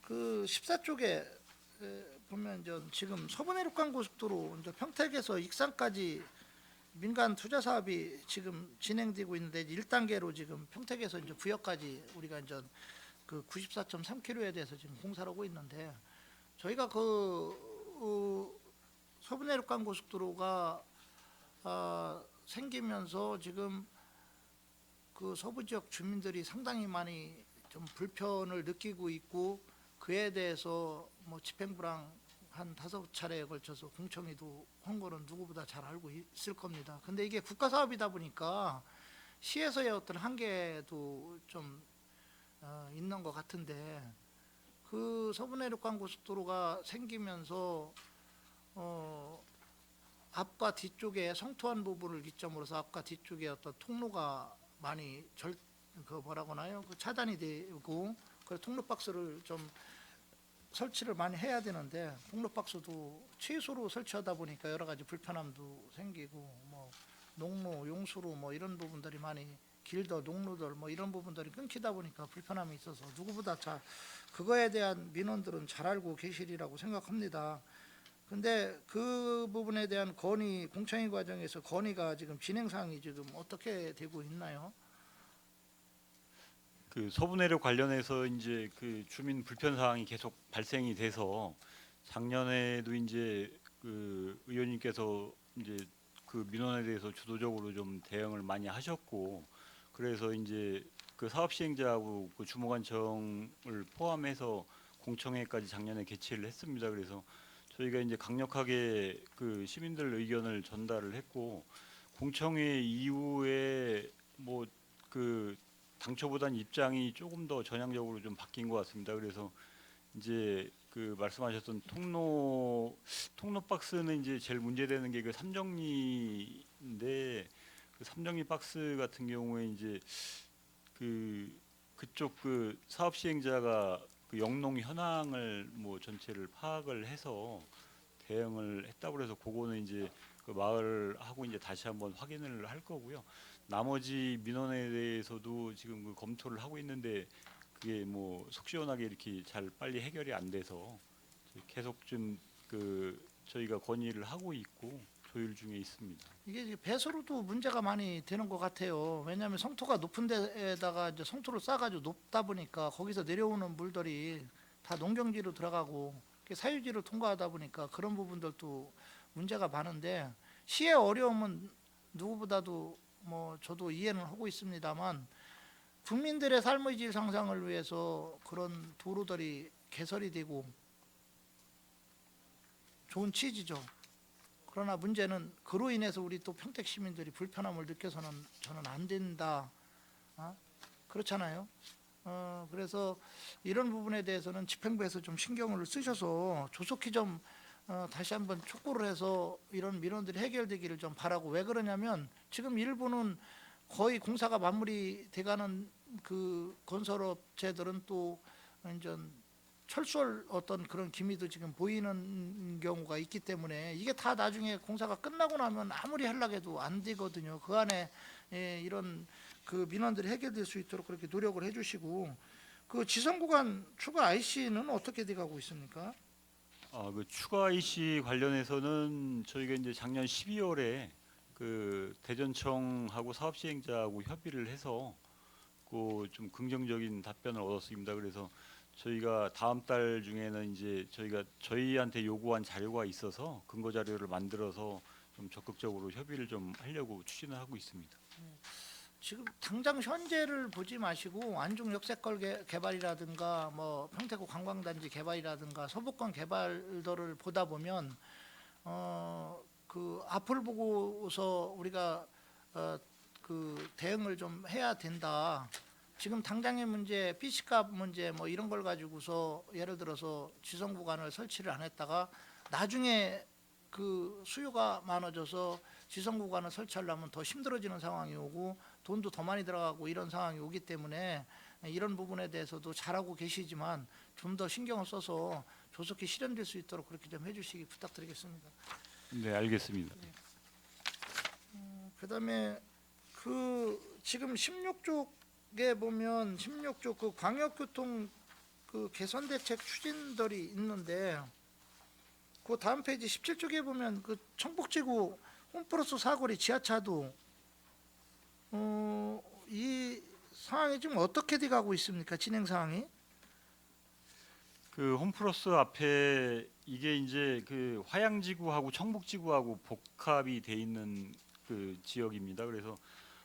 그 14쪽에 보면 지금 서부내륙간 고속도로 이제 평택에서 익산까지 민간 투자 사업이 지금 진행되고 있는데 1단계로 지금 평택에서 이제 부여까지 우리가 이제 그 94.3km에 대해서 지금 공사를 하고 있는데 저희가 서부내륙간 고속도로가 생기면서 지금 그 서부 지역 주민들이 상당히 많이 좀 불편을 느끼고 있고 그에 대해서 뭐 집행부랑 한 5차례에 걸쳐서 공청회도 한 거는 누구보다 잘 알고 있을 겁니다. 근데 이게 국가 사업이다 보니까 시에서의 어떤 한계도 좀 있는 것 같은데 그 서부내륙간 고속도로가 생기면서 앞과 뒤쪽에 성토한 부분을 기점으로서 앞과 뒤쪽에 어떤 통로가 많이 차단이 되고 그 통로 박스를 좀 설치를 많이 해야 되는데 통로 박스도 최소로 설치하다 보니까 여러 가지 불편함도 생기고 뭐 농로, 용수로 뭐 이런 부분들이 많이 길더 농로들 뭐 이런 부분들이 끊기다 보니까 불편함이 있어서 누구보다 그거에 대한 민원들은 잘 알고 계시리라고 생각합니다. 근데 그 부분에 대한 건의 공청회 과정에서 건의가 지금 진행 사항이 지금 어떻게 되고 있나요? 그 서분회료 관련해서 이제 그 주민 불편 사항이 계속 발생이 돼서 작년에도 이제 그 의원님께서 이제 그 민원에 대해서 주도적으로 좀 대응을 많이 하셨고, 그래서 이제 그 사업 시행자하고 그 주무관청을 포함해서 공청회까지 작년에 개최를 했습니다. 그래서 저희가 이제 강력하게 그 시민들 의견을 전달을 했고, 공청회 이후에 뭐 그 당초보다는 입장이 조금 더 전향적으로 좀 바뀐 것 같습니다. 그래서 이제 그 말씀하셨던 통로 박스는 이제 제일 문제되는 게 그 삼정리인데, 그 삼정리 박스 같은 경우에 이제 그쪽 그 사업 시행자가 그 영농 현황을 뭐 전체를 파악을 해서 대응을 했다고 해서 그거는 이제 그 마을하고 이제 다시 한번 확인을 할 거고요. 나머지 민원에 대해서도 지금 그 검토를 하고 있는데 그게 뭐 속 시원하게 이렇게 잘 빨리 해결이 안 돼서 계속 좀 그 저희가 건의를 하고 있고 조율 중에 있습니다. 이게 이제 배수로도 문제가 많이 되는 것 같아요. 왜냐하면 성토가 높은 데에다가 이제 성토를 쌓아가지고 높다 보니까 거기서 내려오는 물들이 다 농경지로 들어가고 사유지를 통과하다 보니까 그런 부분들도 문제가 많은데, 시의 어려움은 누구보다도 뭐 저도 이해는 하고 있습니다만, 국민들의 삶의 질 상상을 위해서 그런 도로들이 개설이 되고 좋은 취지죠. 그러나 문제는 그로 인해서 우리 또 평택 시민들이 불편함을 느껴서는 저는 안 된다. 그렇잖아요. 그래서 이런 부분에 대해서는 집행부에서 좀 신경을 쓰셔서 조속히 좀 다시 한번 촉구를 해서 이런 민원들이 해결되기를 좀 바라고, 왜 그러냐면 지금 일부는 거의 공사가 마무리돼가는 그 건설업체들은 또 완전 철수할 어떤 그런 기미도 지금 보이는 경우가 있기 때문에 이게 다 나중에 공사가 끝나고 나면 아무리 하려고 해도 안 되거든요. 그 안에 이런 그 민원들이 해결될 수 있도록 그렇게 노력을 해주시고, 그 지선 구간 추가 IC는 어떻게 돼가고 있습니까? 그 추가 IC 관련해서는 저희가 이제 작년 12월에 그 대전청하고 사업 시행자하고 협의를 해서 그 좀 긍정적인 답변을 얻었습니다. 그래서 저희가 다음 달 중에는 이제 저희한테 요구한 자료가 있어서 근거 자료를 만들어서 좀 적극적으로 협의를 좀 하려고 추진을 하고 있습니다. 지금 당장 현재를 보지 마시고 안중 역세권 개발이라든가 뭐 평택구 관광단지 개발이라든가 서부권 개발들을 보다 보면 그 앞을 보고서 우리가 그 대응을 좀 해야 된다. 지금 당장의 문제, BC값 문제 뭐 이런 걸 가지고서 예를 들어서 지선 구간을 설치를 안 했다가 나중에 그 수요가 많아져서 지선 구간을 설치하려면 더 힘들어지는 상황이 오고 돈도 더 많이 들어가고 이런 상황이 오기 때문에 이런 부분에 대해서도 잘하고 계시지만 좀 더 신경을 써서 조속히 실현될 수 있도록 그렇게 좀 해주시기 부탁드리겠습니다. 네, 알겠습니다. 그다음에 그 지금 16쪽에 보면 16쪽 그 광역교통 그 개선 대책 추진들이 있는데, 그 다음 페이지 17쪽에 보면 그 청북지구 홈플러스 사거리 지하차도 이 상황이 지금 어떻게 돼 가고 있습니까? 진행 상황이? 그 홈플러스 앞에 이게 이제 그 화양지구하고 청북지구하고 복합이 돼 있는 그 지역입니다. 그래서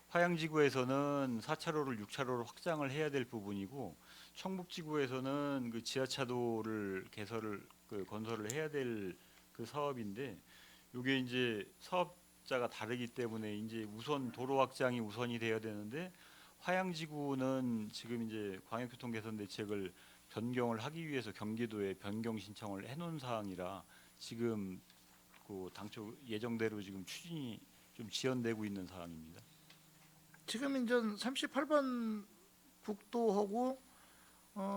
화양지구에서는 4차로를 6차로로 확장을 해야 될 부분이고, 청북지구에서는 그 지하차도를 건설을 해야 될 그 사업인데, 이게 이제 사업자가 다르기 때문에 이제 우선 도로 확장이 우선이 돼야 되는데, 화양지구는 지금 이제 광역교통 개선 대책을 변경을 하기 위해서 경기도에 변경 신청을 해놓은 사항이라 지금 그 당초 예정대로 지금 추진이 좀 지연되고 있는 상황입니다. 지금 이제 38번 국도하고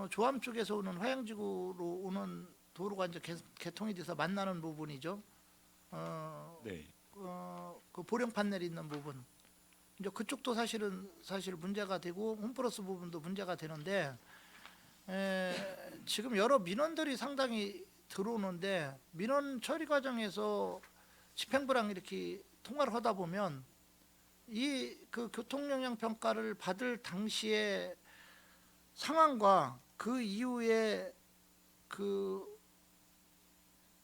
조암 쪽에서 오는 화양지구로 오는 도로가 이제 개통이 돼서 만나는 부분이죠. 네. 그 보령 판넬이 있는 부분. 이제 그쪽도 사실 문제가 되고 홈플러스 부분도 문제가 되는데 지금 여러 민원들이 상당히 들어오는데 민원 처리 과정에서 집행부랑 이렇게 통화를 하다 보면 이 그 교통 영향 평가를 받을 당시의 상황과 그 이후에 그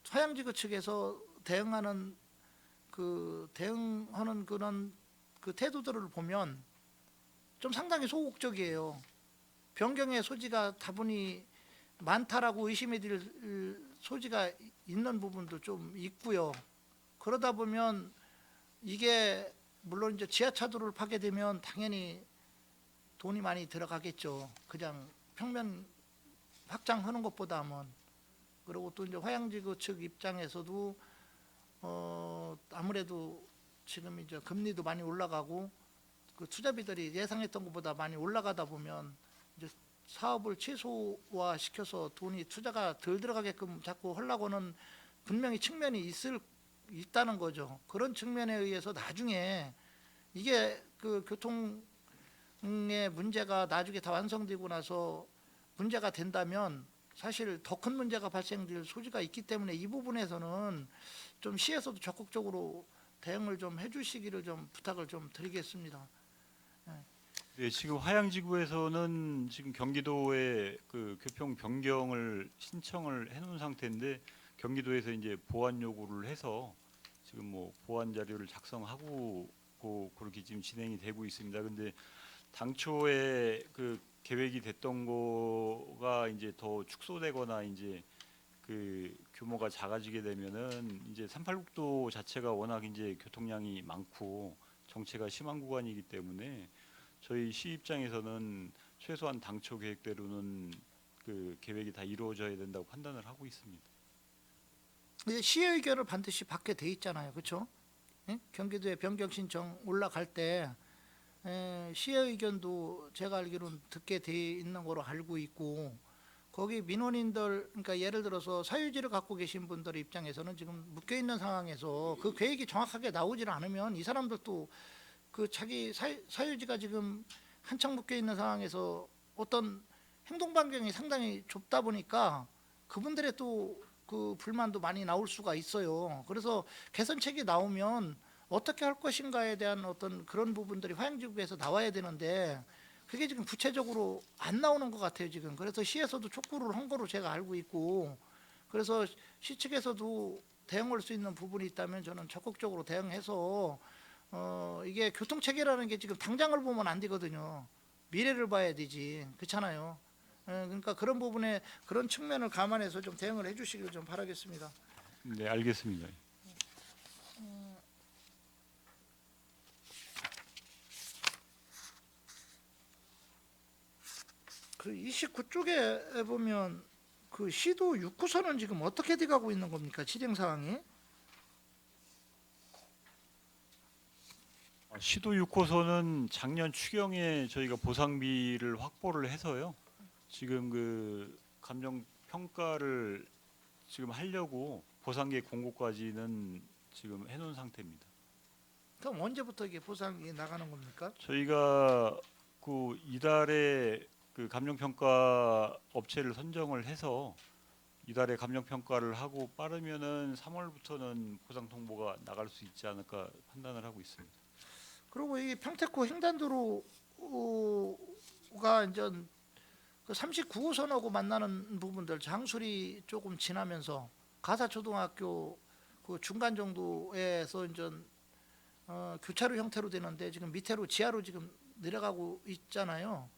서양지구 측에서 대응하는 그런 그 태도들을 보면 좀 상당히 소극적이에요. 변경의 소지가 다분히 많다라고 의심이 들 소지가 있는 부분도 좀 있고요. 그러다 보면 이게 물론 이제 지하차도를 파게 되면 당연히 돈이 많이 들어가겠죠. 그냥 평면 확장하는 것보다는. 그리고 또 이제 화양지구 측 입장에서도 아무래도 지금 이제 금리도 많이 올라가고 그 투자비들이 예상했던 것보다 많이 올라가다 보면 이제 사업을 최소화 시켜서 돈이 투자가 덜 들어가게끔 자꾸 하려고는 분명히 측면이 있다는 거죠. 그런 측면에 의해서 나중에 이게 그 교통의 문제가 나중에 다 완성되고 나서 문제가 된다면 사실 더 큰 문제가 발생될 소지가 있기 때문에 이 부분에서는 좀 시에서도 적극적으로 대응을 좀 해주시기를 좀 부탁을 좀 드리겠습니다. 네, 지금 화양지구에서는 지금 경기도에 그 교통 변경을 신청을 해놓은 상태인데 경기도에서 이제 보완 요구를 해서 지금 뭐 보완 자료를 작성하고 그렇게 지금 진행이 되고 있습니다. 근데 당초에 그 계획이 됐던 거가 이제 더 축소되거나 이제 그 규모가 작아지게 되면은 이제 386도 자체가 워낙 이제 교통량이 많고 정체가 심한 구간이기 때문에 저희 시 입장에서는 최소한 당초 계획대로는 그 계획이 다 이루어져야 된다고 판단을 하고 있습니다. 이제 시의 의견을 반드시 받게 돼 있잖아요, 그렇죠? 경기도에 변경 신청 올라갈 때 시의 의견도 제가 알기로는 듣게 돼 있는 거로 알고 있고 거기 민원인들 그러니까 예를 들어서 사유지를 갖고 계신 분들의 입장에서는 지금 묶여 있는 상황에서 그 계획이 정확하게 나오질 않으면 이 사람들도 그 자기 사유지가 지금 한창 묶여 있는 상황에서 어떤 행동 반경이 상당히 좁다 보니까 그분들의 또 그 불만도 많이 나올 수가 있어요. 그래서 개선책이 나오면 어떻게 할 것인가에 대한 어떤 그런 부분들이 화양지구에서 나와야 되는데 그게 지금 구체적으로 안 나오는 것 같아요 지금. 그래서 시에서도 촉구를 한 거로 제가 알고 있고 그래서 시 측에서도 대응할 수 있는 부분이 있다면 저는 적극적으로 대응해서 이게 교통체계라는 게 지금 당장을 보면 안 되거든요. 미래를 봐야 되지. 그렇잖아요. 그러니까 그런 부분에 그런 측면을 감안해서 좀 대응을 해주시길 좀 바라겠습니다. 네, 알겠습니다. 그 29쪽에 보면 그 시도 6호선은 지금 어떻게 돼가고 있는 겁니까? 진행 상황이? 시도 6호선은 작년 추경에 저희가 보상비를 확보를 해서요. 지금 그 감정 평가를 지금 하려고 보상계획 공고까지는 지금 해놓은 상태입니다. 그럼 언제부터 이게 보상이 나가는 겁니까? 저희가 그 이달에 그 감정 평가 업체를 선정을 해서 이달에 감정 평가를 하고 빠르면은 3월부터는 보상 통보가 나갈 수 있지 않을까 판단을 하고 있습니다. 그리고 이 평택호 횡단도로가 이제 그 39호선하고 만나는 부분들 장수리 조금 지나면서 가사초등학교 그 중간 정도에서 이제 교차로 형태로 되는데 지금 밑으로 지하로 지금 내려가고 있잖아요.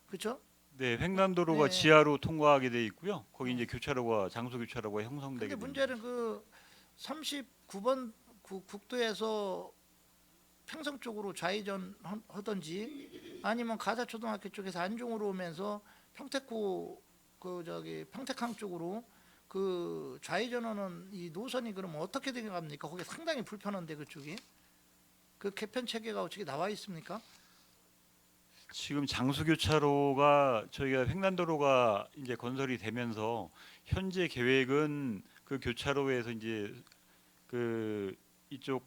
그렇죠? 네, 횡단도로가 네. 지하로 통과하게 돼 있고요. 거기 이제 교차로가 장수 교차로가 형성되게 근데 됩니다. 문제는 그 39번 국도에서 평성 쪽으로 좌회전 하든지 아니면 가사초등학교 쪽에서 안중으로 오면서 평택호 그 저기 평택항 쪽으로 그 좌회전하는 이 노선이 그러면 어떻게 되게 갑니까? 거기 상당히 불편한데 그쪽이 그 개편 체계가 어떻게 나와 있습니까? 지금 장수 교차로가 저희가 횡단도로가 이제 건설이 되면서 현재 계획은 그 교차로에서 이제 그 이쪽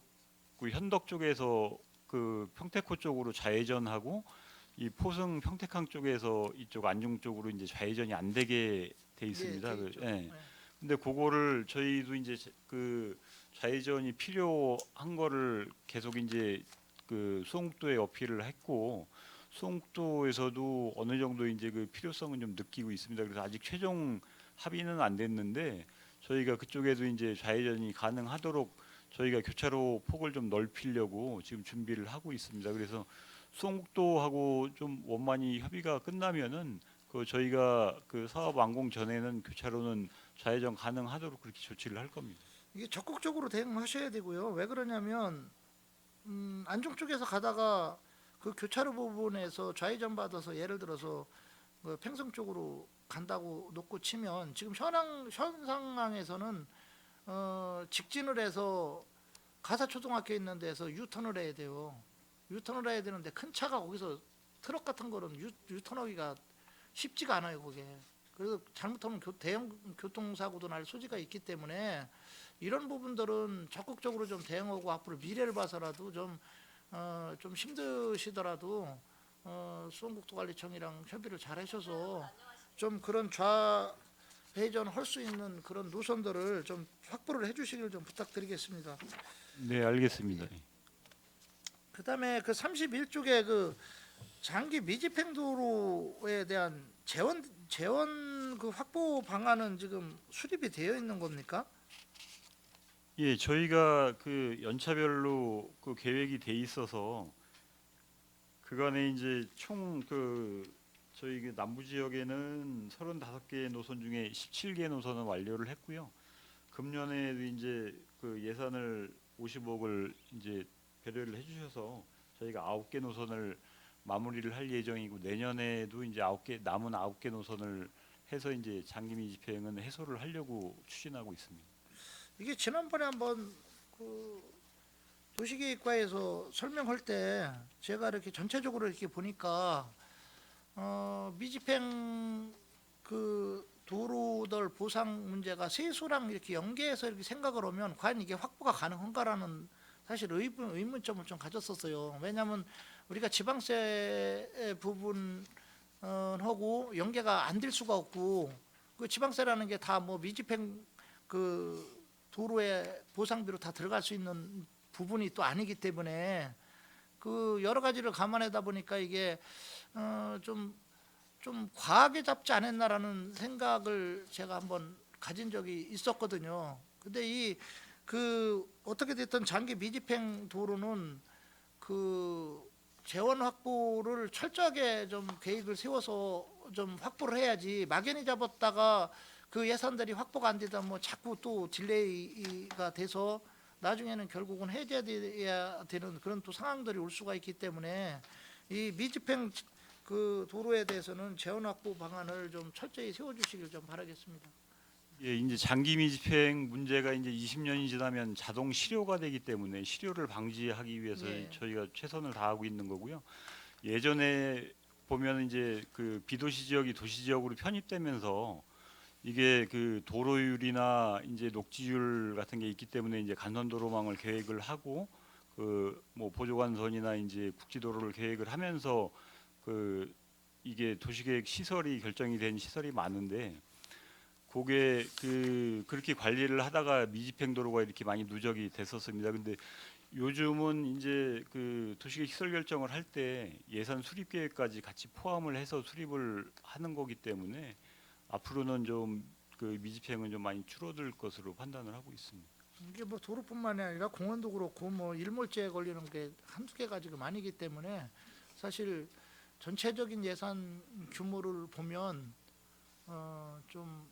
그 현덕 쪽에서 그 평택호 쪽으로 좌회전하고 이 포승 평택항 쪽에서 이쪽 안중 쪽으로 이제 좌회전이 안 되게 돼 있습니다. 돼 있죠. 예. 네. 근데 그거를 저희도 이제 그 좌회전이 필요한 거를 계속 이제 그 수홍도에 어필을 했고 수홍도에서도 어느 정도 이제 그 필요성은 좀 느끼고 있습니다. 그래서 아직 최종 합의는 안 됐는데 저희가 그쪽에도 이제 좌회전이 가능하도록 저희가 교차로 폭을 좀 넓히려고 지금 준비를 하고 있습니다. 그래서 수홍도하고 좀 원만히 협의가 끝나면은 그 저희가 그 사업 완공 전에는 교차로는 좌회전 가능하도록 그렇게 조치를 할 겁니다. 이게 적극적으로 대응하셔야 되고요. 왜 그러냐면 안중 쪽에서 가다가 그 교차로 부분에서 좌회전 받아서 예를 들어서 그 팽성 쪽으로 간다고 놓고 치면 지금 현 상황에서는 직진을 해서 가사초등학교 있는 데서 유턴을 해야 돼요. 유턴을 해야 되는데 큰 차가 거기서 트럭 같은 거는 유턴하기가 쉽지가 않아요, 그게. 그래서 잘못하면 대형 교통사고도 날 소지가 있기 때문에 이런 부분들은 적극적으로 좀 대응하고 앞으로 미래를 봐서라도 좀 힘드시더라도 수원국도관리청이랑 협의를 잘 하셔서 좀 그런 좌회전 할 수 있는 그런 노선들을 좀 확보를 해주시길 좀 부탁드리겠습니다. 네, 알겠습니다. 그다음에 그 31쪽에 그 장기 미집행 도로에 대한 재원 그 확보 방안은 지금 수립이 되어 있는 겁니까? 예, 저희가 그 연차별로 그 계획이 돼 있어서 그간에 이제 총 그 저희 그 남부 지역에는 35개 노선 중에 17개 노선은 완료를 했고요. 금년에도 이제 그 예산을 50억을 이제 배려를 해주셔서 저희가 9개 노선을 마무리를 할 예정이고 내년에도 이제 남은 9개 노선을 해서 이제 장기미 집행은 해소를 하려고 추진하고 있습니다. 이게 지난번에 한번 그 도시계획과에서 설명할 때 제가 이렇게 전체적으로 이렇게 보니까 미집행 그 도로들 보상 문제가 세수랑 이렇게 연계해서 이렇게 생각을 하면 과연 이게 확보가 가능한가라는 사실 의문점을 좀 가졌었어요. 왜냐하면 우리가 지방세 부분하고 연계가 안 될 수가 없고 그 지방세라는 게 다 뭐 미집행 그 도로의 보상비로 다 들어갈 수 있는 부분이 또 아니기 때문에 그 여러 가지를 감안하다 보니까 이게 좀 과하게 잡지 않았나라는 생각을 제가 한번 가진 적이 있었거든요. 근데 그 어떻게 됐든 장기 미집행 도로는 그 재원 확보를 철저하게 좀 계획을 세워서 좀 확보를 해야지 막연히 잡았다가 그 예산들이 확보가 안 되다 뭐 자꾸 또 딜레이가 돼서 나중에는 결국은 해제돼야 되는 그런 또 상황들이 올 수가 있기 때문에 이 미집행 그 도로에 대해서는 재원 확보 방안을 좀 철저히 세워주시길 좀 바라겠습니다. 예, 이제 장기 미집행 문제가 이제 20년이 지나면 자동 실효가 되기 때문에 실효를 방지하기 위해서 네. 저희가 최선을 다하고 있는 거고요. 예전에 보면 이제 그 비도시 지역이 도시 지역으로 편입되면서 이게 그 도로율이나 이제 녹지율 같은 게 있기 때문에 이제 간선도로망을 계획을 하고 그 뭐 보조관선이나 이제 국지도로를 계획을 하면서 그 이게 도시계획 시설이 결정이 된 시설이 많은데 그게 그렇게 관리를 하다가 미집행 도로가 이렇게 많이 누적이 됐었습니다. 근데 요즘은 이제 그 도시계획 시설 결정을 할 때 예산 수립 계획까지 같이 포함을 해서 수립을 하는 거기 때문에 앞으로는 좀 그 미집행은 좀 많이 줄어들 것으로 판단을 하고 있습니다. 이게 뭐 도로뿐만이 아니라 공원도 그렇고 뭐 일몰제에 걸리는 게 한두 개가 지금 아니기 때문에 사실 전체적인 예산 규모를 보면 좀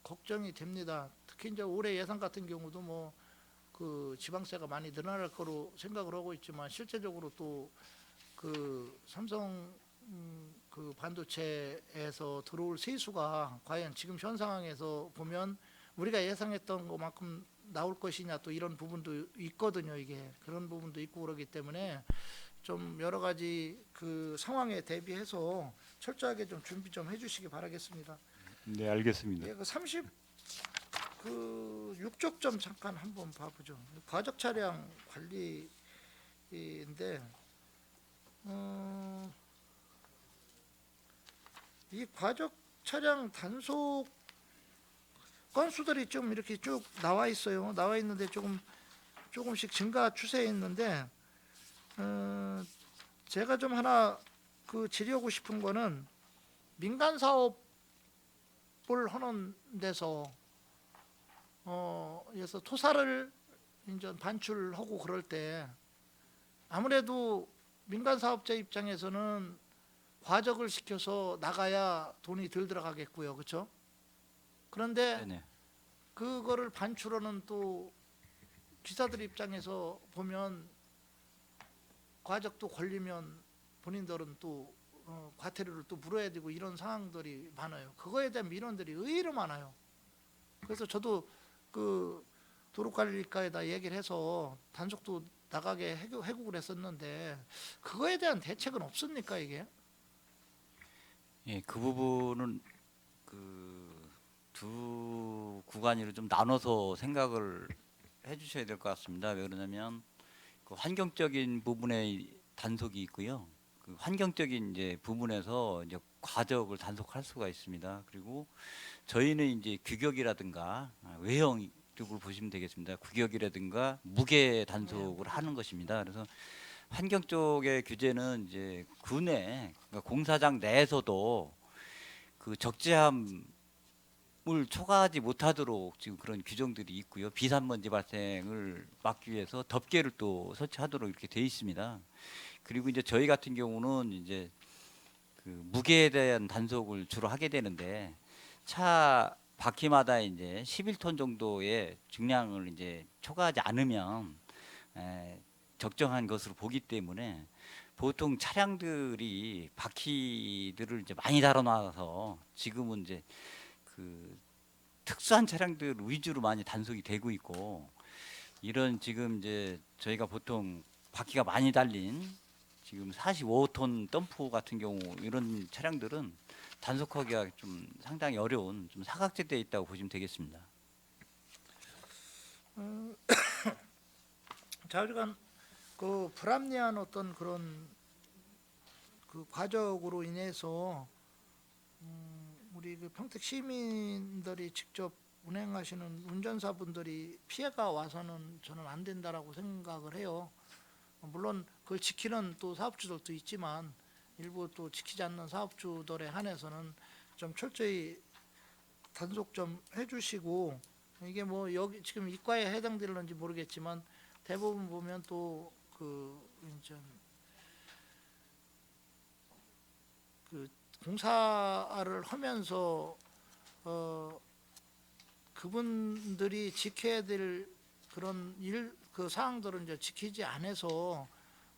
걱정이 됩니다. 특히 이제 올해 예산 같은 경우도 뭐 그 지방세가 많이 늘어날 거로 생각을 하고 있지만 실제적으로 또 그 삼성 그 반도체에서 들어올 세수가 과연 지금 현 상황에서 보면 우리가 예상했던 것만큼 나올 것이냐 또 이런 부분도 있거든요. 이게 그런 부분도 있고 그러기 때문에 좀 여러 가지 그 상황에 대비해서 철저하게 좀 준비 좀 해주시기 바라겠습니다. 네, 알겠습니다. 예, 그 36쪽 좀 잠깐 한번 봐보죠. 과적 차량 관리 얘기인데 이 과적 차량 단속 건수들이 좀 이렇게 쭉 나와 있어요. 나와 있는데 조금씩 증가 추세에 있는데 제가 좀 하나 그 질의하고 싶은 거는 민간 사업을 하는 데서 그래서 토사를 이제 반출하고 그럴 때 아무래도 민간 사업자 입장에서는 과적을 시켜서 나가야 돈이 덜 들어가겠고요, 그렇죠? 그런데 네네. 그거를 반출하는 또 기사들 입장에서 보면 과적도 걸리면 본인들은 또 과태료를 또 물어야 되고 이런 상황들이 많아요. 그거에 대한 민원들이 의외로 많아요. 그래서 저도 그 도로관리과에다 얘기를 해서 단속도 나가게 해국을 했었는데 그거에 대한 대책은 없습니까 이게? 예, 그 부분은 그 두 구간으로 좀 나눠서 생각을 해주셔야 될 것 같습니다. 왜 그러냐면 그 환경적인 부분의 단속이 있고요. 그 환경적인 이제 부분에서 이제 과적을 단속할 수가 있습니다. 그리고 저희는 이제 규격이라든가 외형 쪽으로 보시면 되겠습니다. 규격이라든가 무게 단속을 하는 것입니다. 그래서 환경 쪽의 규제는 이제 군내 그러니까 공사장 내에서도 그 적재함을 초과하지 못하도록 지금 그런 규정들이 있고요. 비산먼지 발생을 막기 위해서 덮개를 또 설치하도록 이렇게 돼 있습니다. 그리고 이제 저희 같은 경우는 이제 그 무게에 대한 단속을 주로 하게 되는데 차 바퀴마다 이제 11톤 정도의 중량을 이제 초과하지 않으면 적정한 것으로 보기 때문에 보통 차량들이 바퀴들을 이제 많이 달아놔서 지금은 이제 그 특수한 차량들 위주로 많이 단속이 되고 있고 이런 지금 이제 저희가 보통 바퀴가 많이 달린 지금 45톤 덤프 같은 경우 이런 차량들은 단속하기가 좀 상당히 어려운 좀 사각지대에 있다고 보시면 되겠습니다. 자, 우리가 그 불합리한 어떤 그런 그 과적으로 인해서 우리 그 평택 시민들이 직접 운행하시는 운전사분들이 피해가 와서는 저는 안 된다라고 생각을 해요. 물론 그걸 지키는 또 사업주들도 있지만 일부 또 지키지 않는 사업주들에 한해서는 좀 철저히 단속 좀 해주시고 이게 뭐 여기 지금 이과에 해당되는지 모르겠지만 대부분 보면 또 그 이제 그 공사를 하면서 그분들이 지켜야 될 그런 그 사항들은 이제 지키지 않아서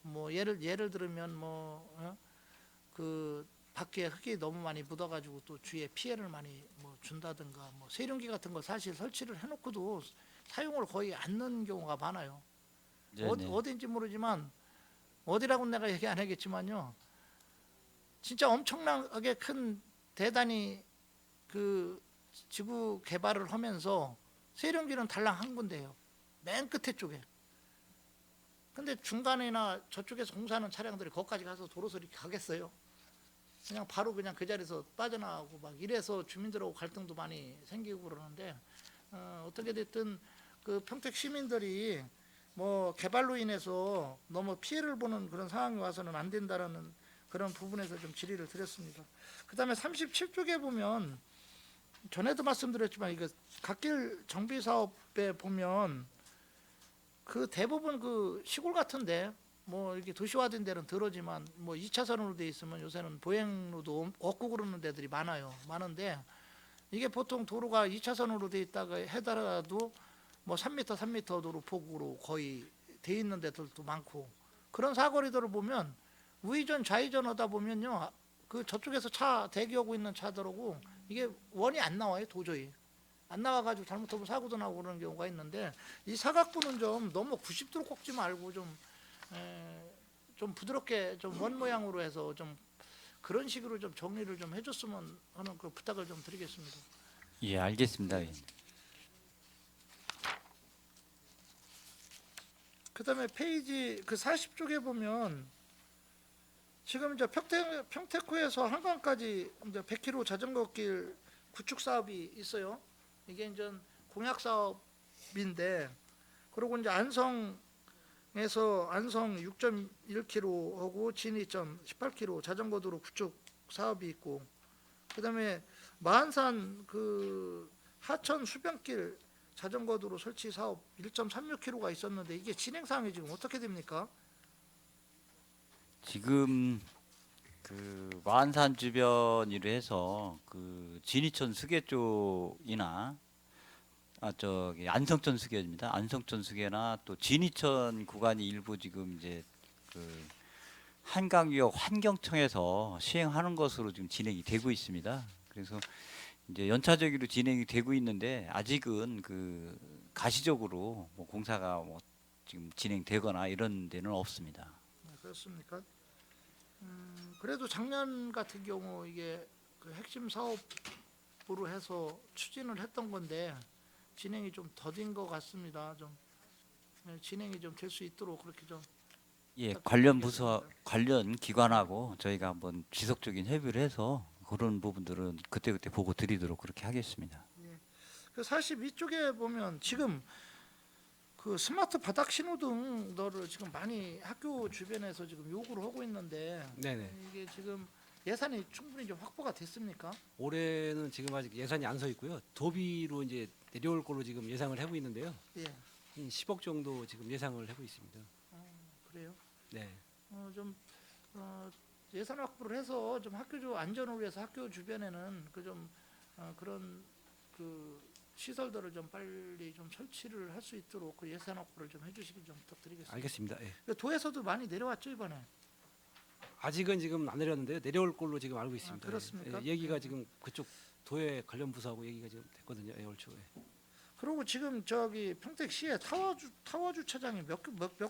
뭐 예를 들면 그 밖에 흙이 너무 많이 묻어가지고 또 주위에 피해를 많이 뭐 준다든가 뭐 세륜기 같은 거 사실 설치를 해놓고도 사용을 거의 않는 경우가 많아요. 어딘지 모르지만 어디라고는 내가 얘기 안 하겠지만요. 진짜 엄청나게 큰 대단히 그 지구 개발을 하면서 세륜기는 달랑 한 군데예요. 맨 끝에 쪽에. 근데 중간이나 저쪽에서 공사하는 차량들이 거기까지 가서 도로서 이렇게 가겠어요? 그냥 바로 그냥 그 자리에서 빠져나가고 막 이래서 주민들하고 갈등도 많이 생기고 그러는데 어떻게 됐든 그 평택 시민들이 뭐 개발로 인해서 너무 피해를 보는 그런 상황이 와서는 안 된다라는 그런 부분에서 좀 질의를 드렸습니다. 그 다음에 37쪽에 보면 전에도 말씀드렸지만 이거 갓길 정비 사업에 보면 그 대부분 그 시골 같은데 뭐 이렇게 도시화된 데는 덜하지만 뭐 2차선으로 돼 있으면 요새는 보행로도 없고 그러는 데들이 많은데 이게 보통 도로가 2차선으로 돼 있다가 해더라도 뭐 3m, 3m 도로 폭으로 거의 돼 있는 데들도 많고 그런 사거리들을 보면 우회전 좌회전 하다 보면요 그 저쪽에서 차 대기하고 있는 차들하고 이게 원이 안 나와요. 도저히 안 나와가지고 잘못하면 사고도 나고 그러는 경우가 있는데 이 사각부는 좀 너무 90도로 꺾지 말고 좀 부드럽게 좀 원 모양으로 해서 좀 그런 식으로 좀 정리를 좀 해줬으면 하는 그 부탁을 좀 드리겠습니다. 예, 알겠습니다. 예. 그다음에 페이지 그 40쪽에 보면 지금 이제 평택호에서 한강까지 이제 100km 자전거길 구축 사업이 있어요. 이게 이제 공약 사업인데, 그리고 이제 안성에서 안성 6.1km 하고 진이점 18km 자전거 도로 구축 사업이 있고, 그다음에 마한산 그 하천 수변길 자전거 도로 설치 사업 1.36km가 있었는데 이게 진행 사항이 지금 어떻게 됩니까? 지금 그 마한산 주변으로 해서 그 진이천 수계 쪽이나 저기 안성천 수계입니다. 안성천 수계나 또 진이천 구간이 일부 지금 이제 그 한강유역 환경청에서 시행하는 것으로 지금 진행이 되고 있습니다. 그래서 이제 연차적으로 진행이 되고 있는데 아직은 그 가시적으로 뭐 공사가 뭐 지금 진행되거나 이런 데는 없습니다. 그렇습니까? 그래도 작년 같은 경우 이게 그 핵심 사업으로 해서 추진을 했던 건데 진행이 좀 더딘 것 같습니다. 좀 진행이 좀 될 수 있도록 그렇게 좀 예, 관련 부서 관련 기관하고 저희가 한번 지속적인 협의를 해서 그런 부분들은 그때그때 보고 드리도록 그렇게 하겠습니다. 그 42쪽에 보면 지금 그 스마트 바닥 신호등들을 지금 많이 학교 주변에서 지금 요구를 하고 있는데 네네. 이게 지금 예산이 충분히 좀 확보가 됐습니까? 올해는 지금 아직 예산이 안 서 있고요. 도비로 이제 내려올 걸로 지금 예상을 하고 있는데요. 예, 한 10억 정도 지금 예상을 하고 있습니다. 그래요. 네. 좀 예산 확보를 해서 좀 학교 안전을 위해서 학교 주변에는 그 좀 그런 그 시설들을 좀 빨리 좀 설치를 할 수 있도록 그 예산 확보를 좀 해주시기 좀 부탁드리겠습니다. 알겠습니다. 예. 그 도에서도 많이 내려왔죠 이번에. 아직은 지금 안 내렸는데요. 내려올 걸로 지금 알고 있습니다. 그렇습니까? 예, 얘기가 네. 지금 그쪽 도에 관련 부서하고 얘기가 지금 됐거든요. 올 초에. 그리고 지금 저기 평택시에 타워 주차장이 몇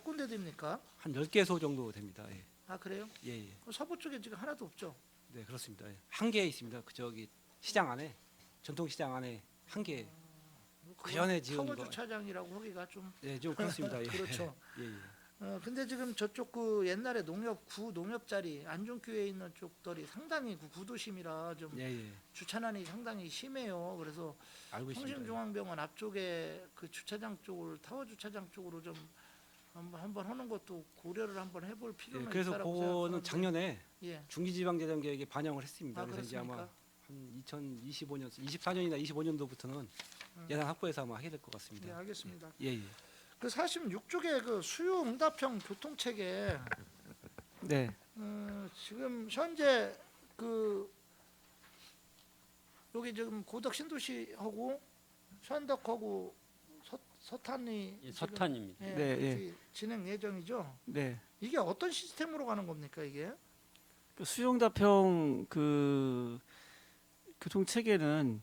군데 됩니까? 한 10개소 정도 됩니다. 예. 아 그래요? 예, 예. 그 서부 쪽에 지금 하나도 없죠. 네, 그렇습니다. 예. 한 개 있습니다. 그 저기 시장 안에 전통 시장 안에 한 개. 그 전에 지은 타워 거. 주차장이라고 하기가 좀 예, 좀 그렇습니다. 예. 그렇죠. 예, 예. 근데 지금 저쪽 그 옛날에 구 농협자리 안중교에 있는 쪽들이 상당히 그 구도심이라 좀 예, 예. 주차난이 상당히 심해요. 그래서 알고 있습니다. 성심중앙병원 앞쪽에 그 주차장 쪽을 타워 주차장 쪽으로 좀 한번 하는 것도 고려를 한번 해볼 필요는 예, 그래서 있다라고 그거는 생각하는데. 작년에 예. 중기지방재정계획에 반영을 했습니다. 아, 그래서 이제 아마 그렇습니까? 한 2025년, 24년이나 25년도부터는 예산 확보해서 아마 하게 될 것 같습니다. 네, 알겠습니다. 예, 예. 그 46쪽에 그 수요 응답형 교통체계 네. 지금 현재 그 여기 지금 고덕 신도시하고 현덕하고 서탄이 예, 지금, 서탄입니다. 예, 네, 이렇게 진행 예정이죠. 네. 이게 어떤 시스템으로 가는 겁니까 이게? 그 수용답형 그 교통 체계는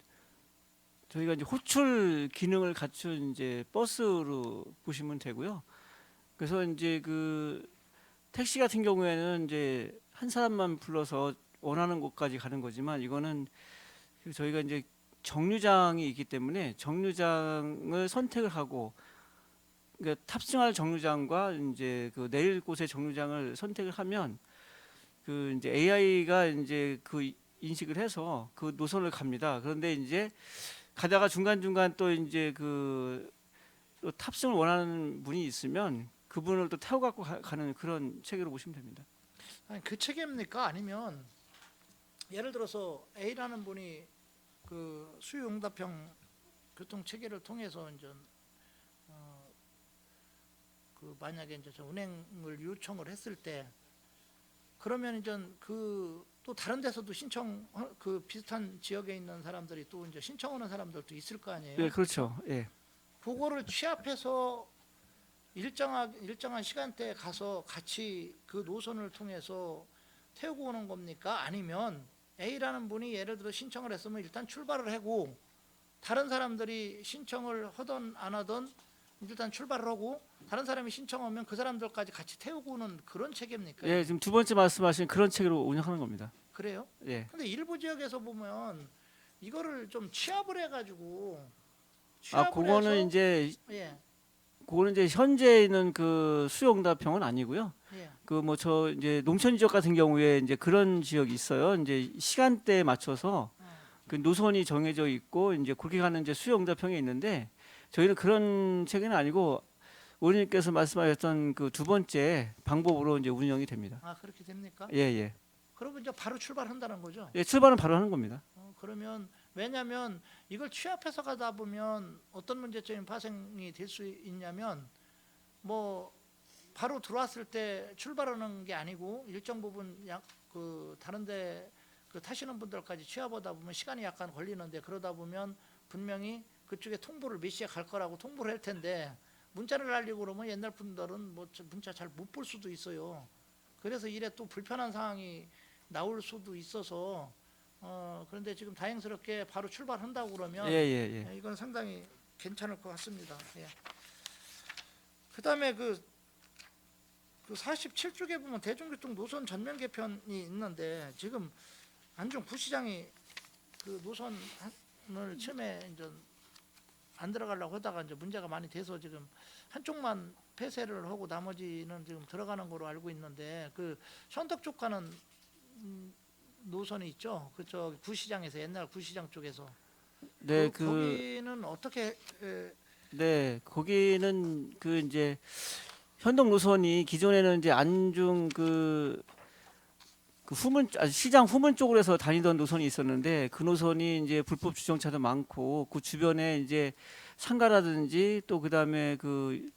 저희가 이제 호출 기능을 갖춘 이제 버스로 보시면 되고요. 그래서 이제 그 택시 같은 경우에는 이제 한 사람만 불러서 원하는 곳까지 가는 거지만 이거는 저희가 이제 정류장이 있기 때문에 정류장을 선택을 하고 그러니까 탑승할 정류장과 이제 그 내릴 곳의 정류장을 선택을 하면 그 이제 AI가 이제 그 인식을 해서 그 노선을 갑니다. 그런데 이제 가다가 중간중간 또 이제 그 또 탑승을 원하는 분이 있으면 그분을 또 태워 갖고 가는 그런 체계로 보시면 됩니다. 아니 그 체계입니까? 아니면 예를 들어서 A라는 분이 그 수요 응답형 교통 체계를 통해서 이제 그 만약에 이제 저 운행을 요청을 했을 때 그러면 이제 그 또 다른 데서도 신청 그 비슷한 지역에 있는 사람들이 또 이제 신청하는 사람들도 있을 거 아니에요. 네, 그렇죠. 예. 그거를 취합해서 일정한 시간대에 가서 같이 그 노선을 통해서 태우고 오는 겁니까? 아니면 A라는 분이 예를 들어 신청을 했으면 일단 출발을 하고 다른 사람들이 신청을 하던 안 하던 일단 출발을 하고 다른 사람이 신청하면 그 사람들까지 같이 태우고 오는 그런 체계입니까? 예, 지금 두 번째 말씀하신 그런 체계로 운영하는 겁니다. 그래요? 예. 근데 일부 지역에서 보면 이거를 좀 취합을 해가지고 아, 그거는 해서, 이제 예, 그거는 이제 현재 있는 그 수요응답형은 아니고요. 예. 그 뭐 저 이제 농촌 지역 같은 경우에 이제 그런 지역이 있어요. 이제 시간대에 맞춰서 그 노선이 정해져 있고 이제 그렇게 가는 이제 수요응답형이 있는데 저희는 그런 체계는 아니고 의원님께서 말씀하셨던 그 두 번째 방법으로 이제 운영이 됩니다. 아 그렇게 됩니까? 예, 예. 그러면 이제 바로 출발한다는 거죠. 예, 출발은 바로 하는 겁니다. 그러면 왜냐하면 이걸 취합해서 가다 보면 어떤 문제점이 발생이 될 수 있냐면 뭐 바로 들어왔을 때 출발하는 게 아니고 일정 부분 그 다른데 그 타시는 분들까지 취합하다 보면 시간이 약간 걸리는데 그러다 보면 분명히 그쪽에 통보를 몇 시에 갈 거라고 통보를 할 텐데 문자를 날리고 그러면 옛날 분들은 뭐 문자 잘 못 볼 수도 있어요. 그래서 이래 또 불편한 상황이 나올 수도 있어서 그런데 지금 다행스럽게 바로 출발한다고 그러면 예, 예, 예. 이건 상당히 괜찮을 것 같습니다. 예. 그다음에 그 47쪽에 보면 대중교통 노선 전면 개편이 있는데 지금 안중 부시장이 그 노선을 처음에 이제 안 들어가려고 하다가 이제 문제가 많이 돼서 지금 한쪽만 폐쇄를 하고 나머지는 지금 들어가는 거로 알고 있는데 그 현덕 쪽 가는 노선이 있죠. 그쪽 구시장에서 옛날 구시장 쪽에서 네, 거기는 어떻게 네, 거기는 그 이제 현동 노선이 기존에는 이제 안중 그 시장 후문 쪽으로 해서 다니던 노선이 있었는데 그 노선이 이제 불법 주정차도 많고 그 주변에 이제 상가라든지 또 그다음에 그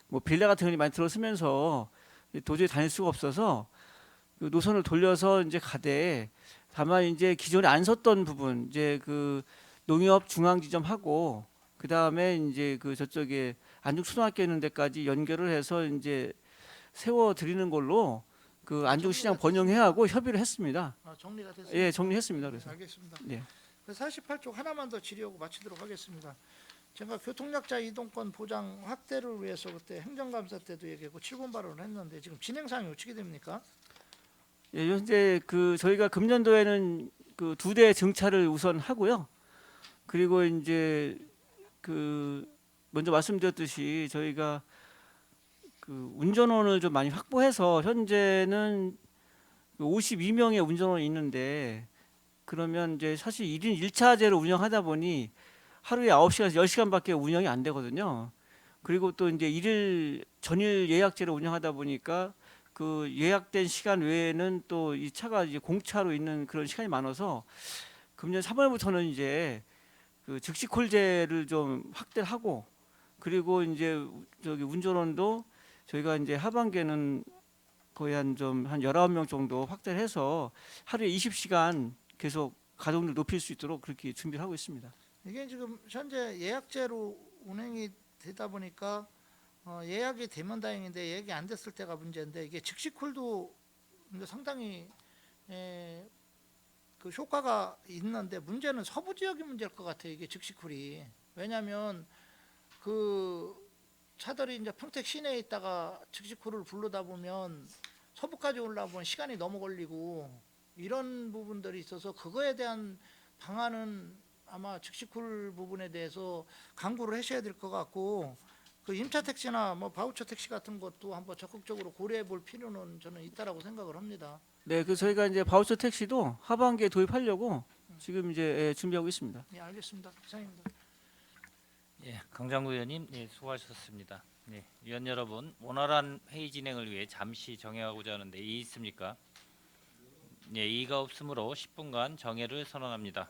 뭐 빌라 같은 게 많이 들어서면서 도저히 다닐 수가 없어서 그 노선을 돌려서 이제 가되 다만 이제 기존에 안 섰던 부분 이제 그 농협 중앙지점하고 그 다음에 이제 그 저쪽에 안중 초등학교 있는 데까지 연결을 해서 이제 세워 드리는 걸로 그 안중시장 번영회하고 협의를 했습니다. 정리가 됐습니다. 예, 정리했습니다. 그래서 알겠습니다. 예. 48쪽 하나만 더 질의하고 마치도록 하겠습니다. 제가 교통약자 이동권 보장 확대를 위해서 그때 행정감사 때도 얘기했고 7번 발언을 했는데 지금 진행 사항이 어떻게 됩니까? 예, 현재 그 저희가 금년도에는 그 2대 증차를 우선 하고요. 그리고 이제 그 먼저 말씀드렸듯이 저희가 그 운전원을 좀 많이 확보해서 현재는 52명의 운전원이 있는데 그러면 이제 사실 1인 1차제로 운영하다 보니 하루에 9시간에서 10시간밖에 운영이 안 되거든요. 그리고 또 이제 일일 전일 예약제로 운영하다 보니까 그 예약된 시간 외에는 또 이 차가 이제 공차로 있는 그런 시간이 많아서 금년 3월부터는 이제 그 즉시 콜제를 좀 확대를 하고 그리고 이제 저기 운전원도 저희가 이제 하반기에는 거의 한 19명 정도 확대를 해서 하루에 20시간 계속 가동률 높일 수 있도록 그렇게 준비를 하고 있습니다. 이게 지금 현재 예약제로 운행이 되다 보니까 예약이 되면 다행인데 예약이 안 됐을 때가 문제인데 이게 즉시콜도 상당히 그 효과가 있는데 문제는 서부 지역이 문제일 것 같아요. 이게 즉시콜이 왜냐하면 그 차들이 이제 평택 시내에 있다가 즉시콜을 부르다 보면 서부까지 올라오면 시간이 너무 걸리고 이런 부분들이 있어서 그거에 대한 방안은 아마 즉시콜 부분에 대해서 강구를 하셔야 될 것 같고 그 임차 택시나 뭐 바우처 택시 같은 것도 한번 적극적으로 고려해 볼 필요는 저는 있다라고 생각을 합니다. 네, 그 저희가 이제 바우처 택시도 하반기에 도입하려고 지금 이제 준비하고 있습니다. 네, 알겠습니다. 이상입니다. 예, 강장구 의원님, 예, 수고하셨습니다. 네, 위원 여러분, 원활한 회의 진행을 위해 잠시 정회하고자 하는데 이의 있습니까? 예, 이의가 없으므로 10분간 정회를 선언합니다.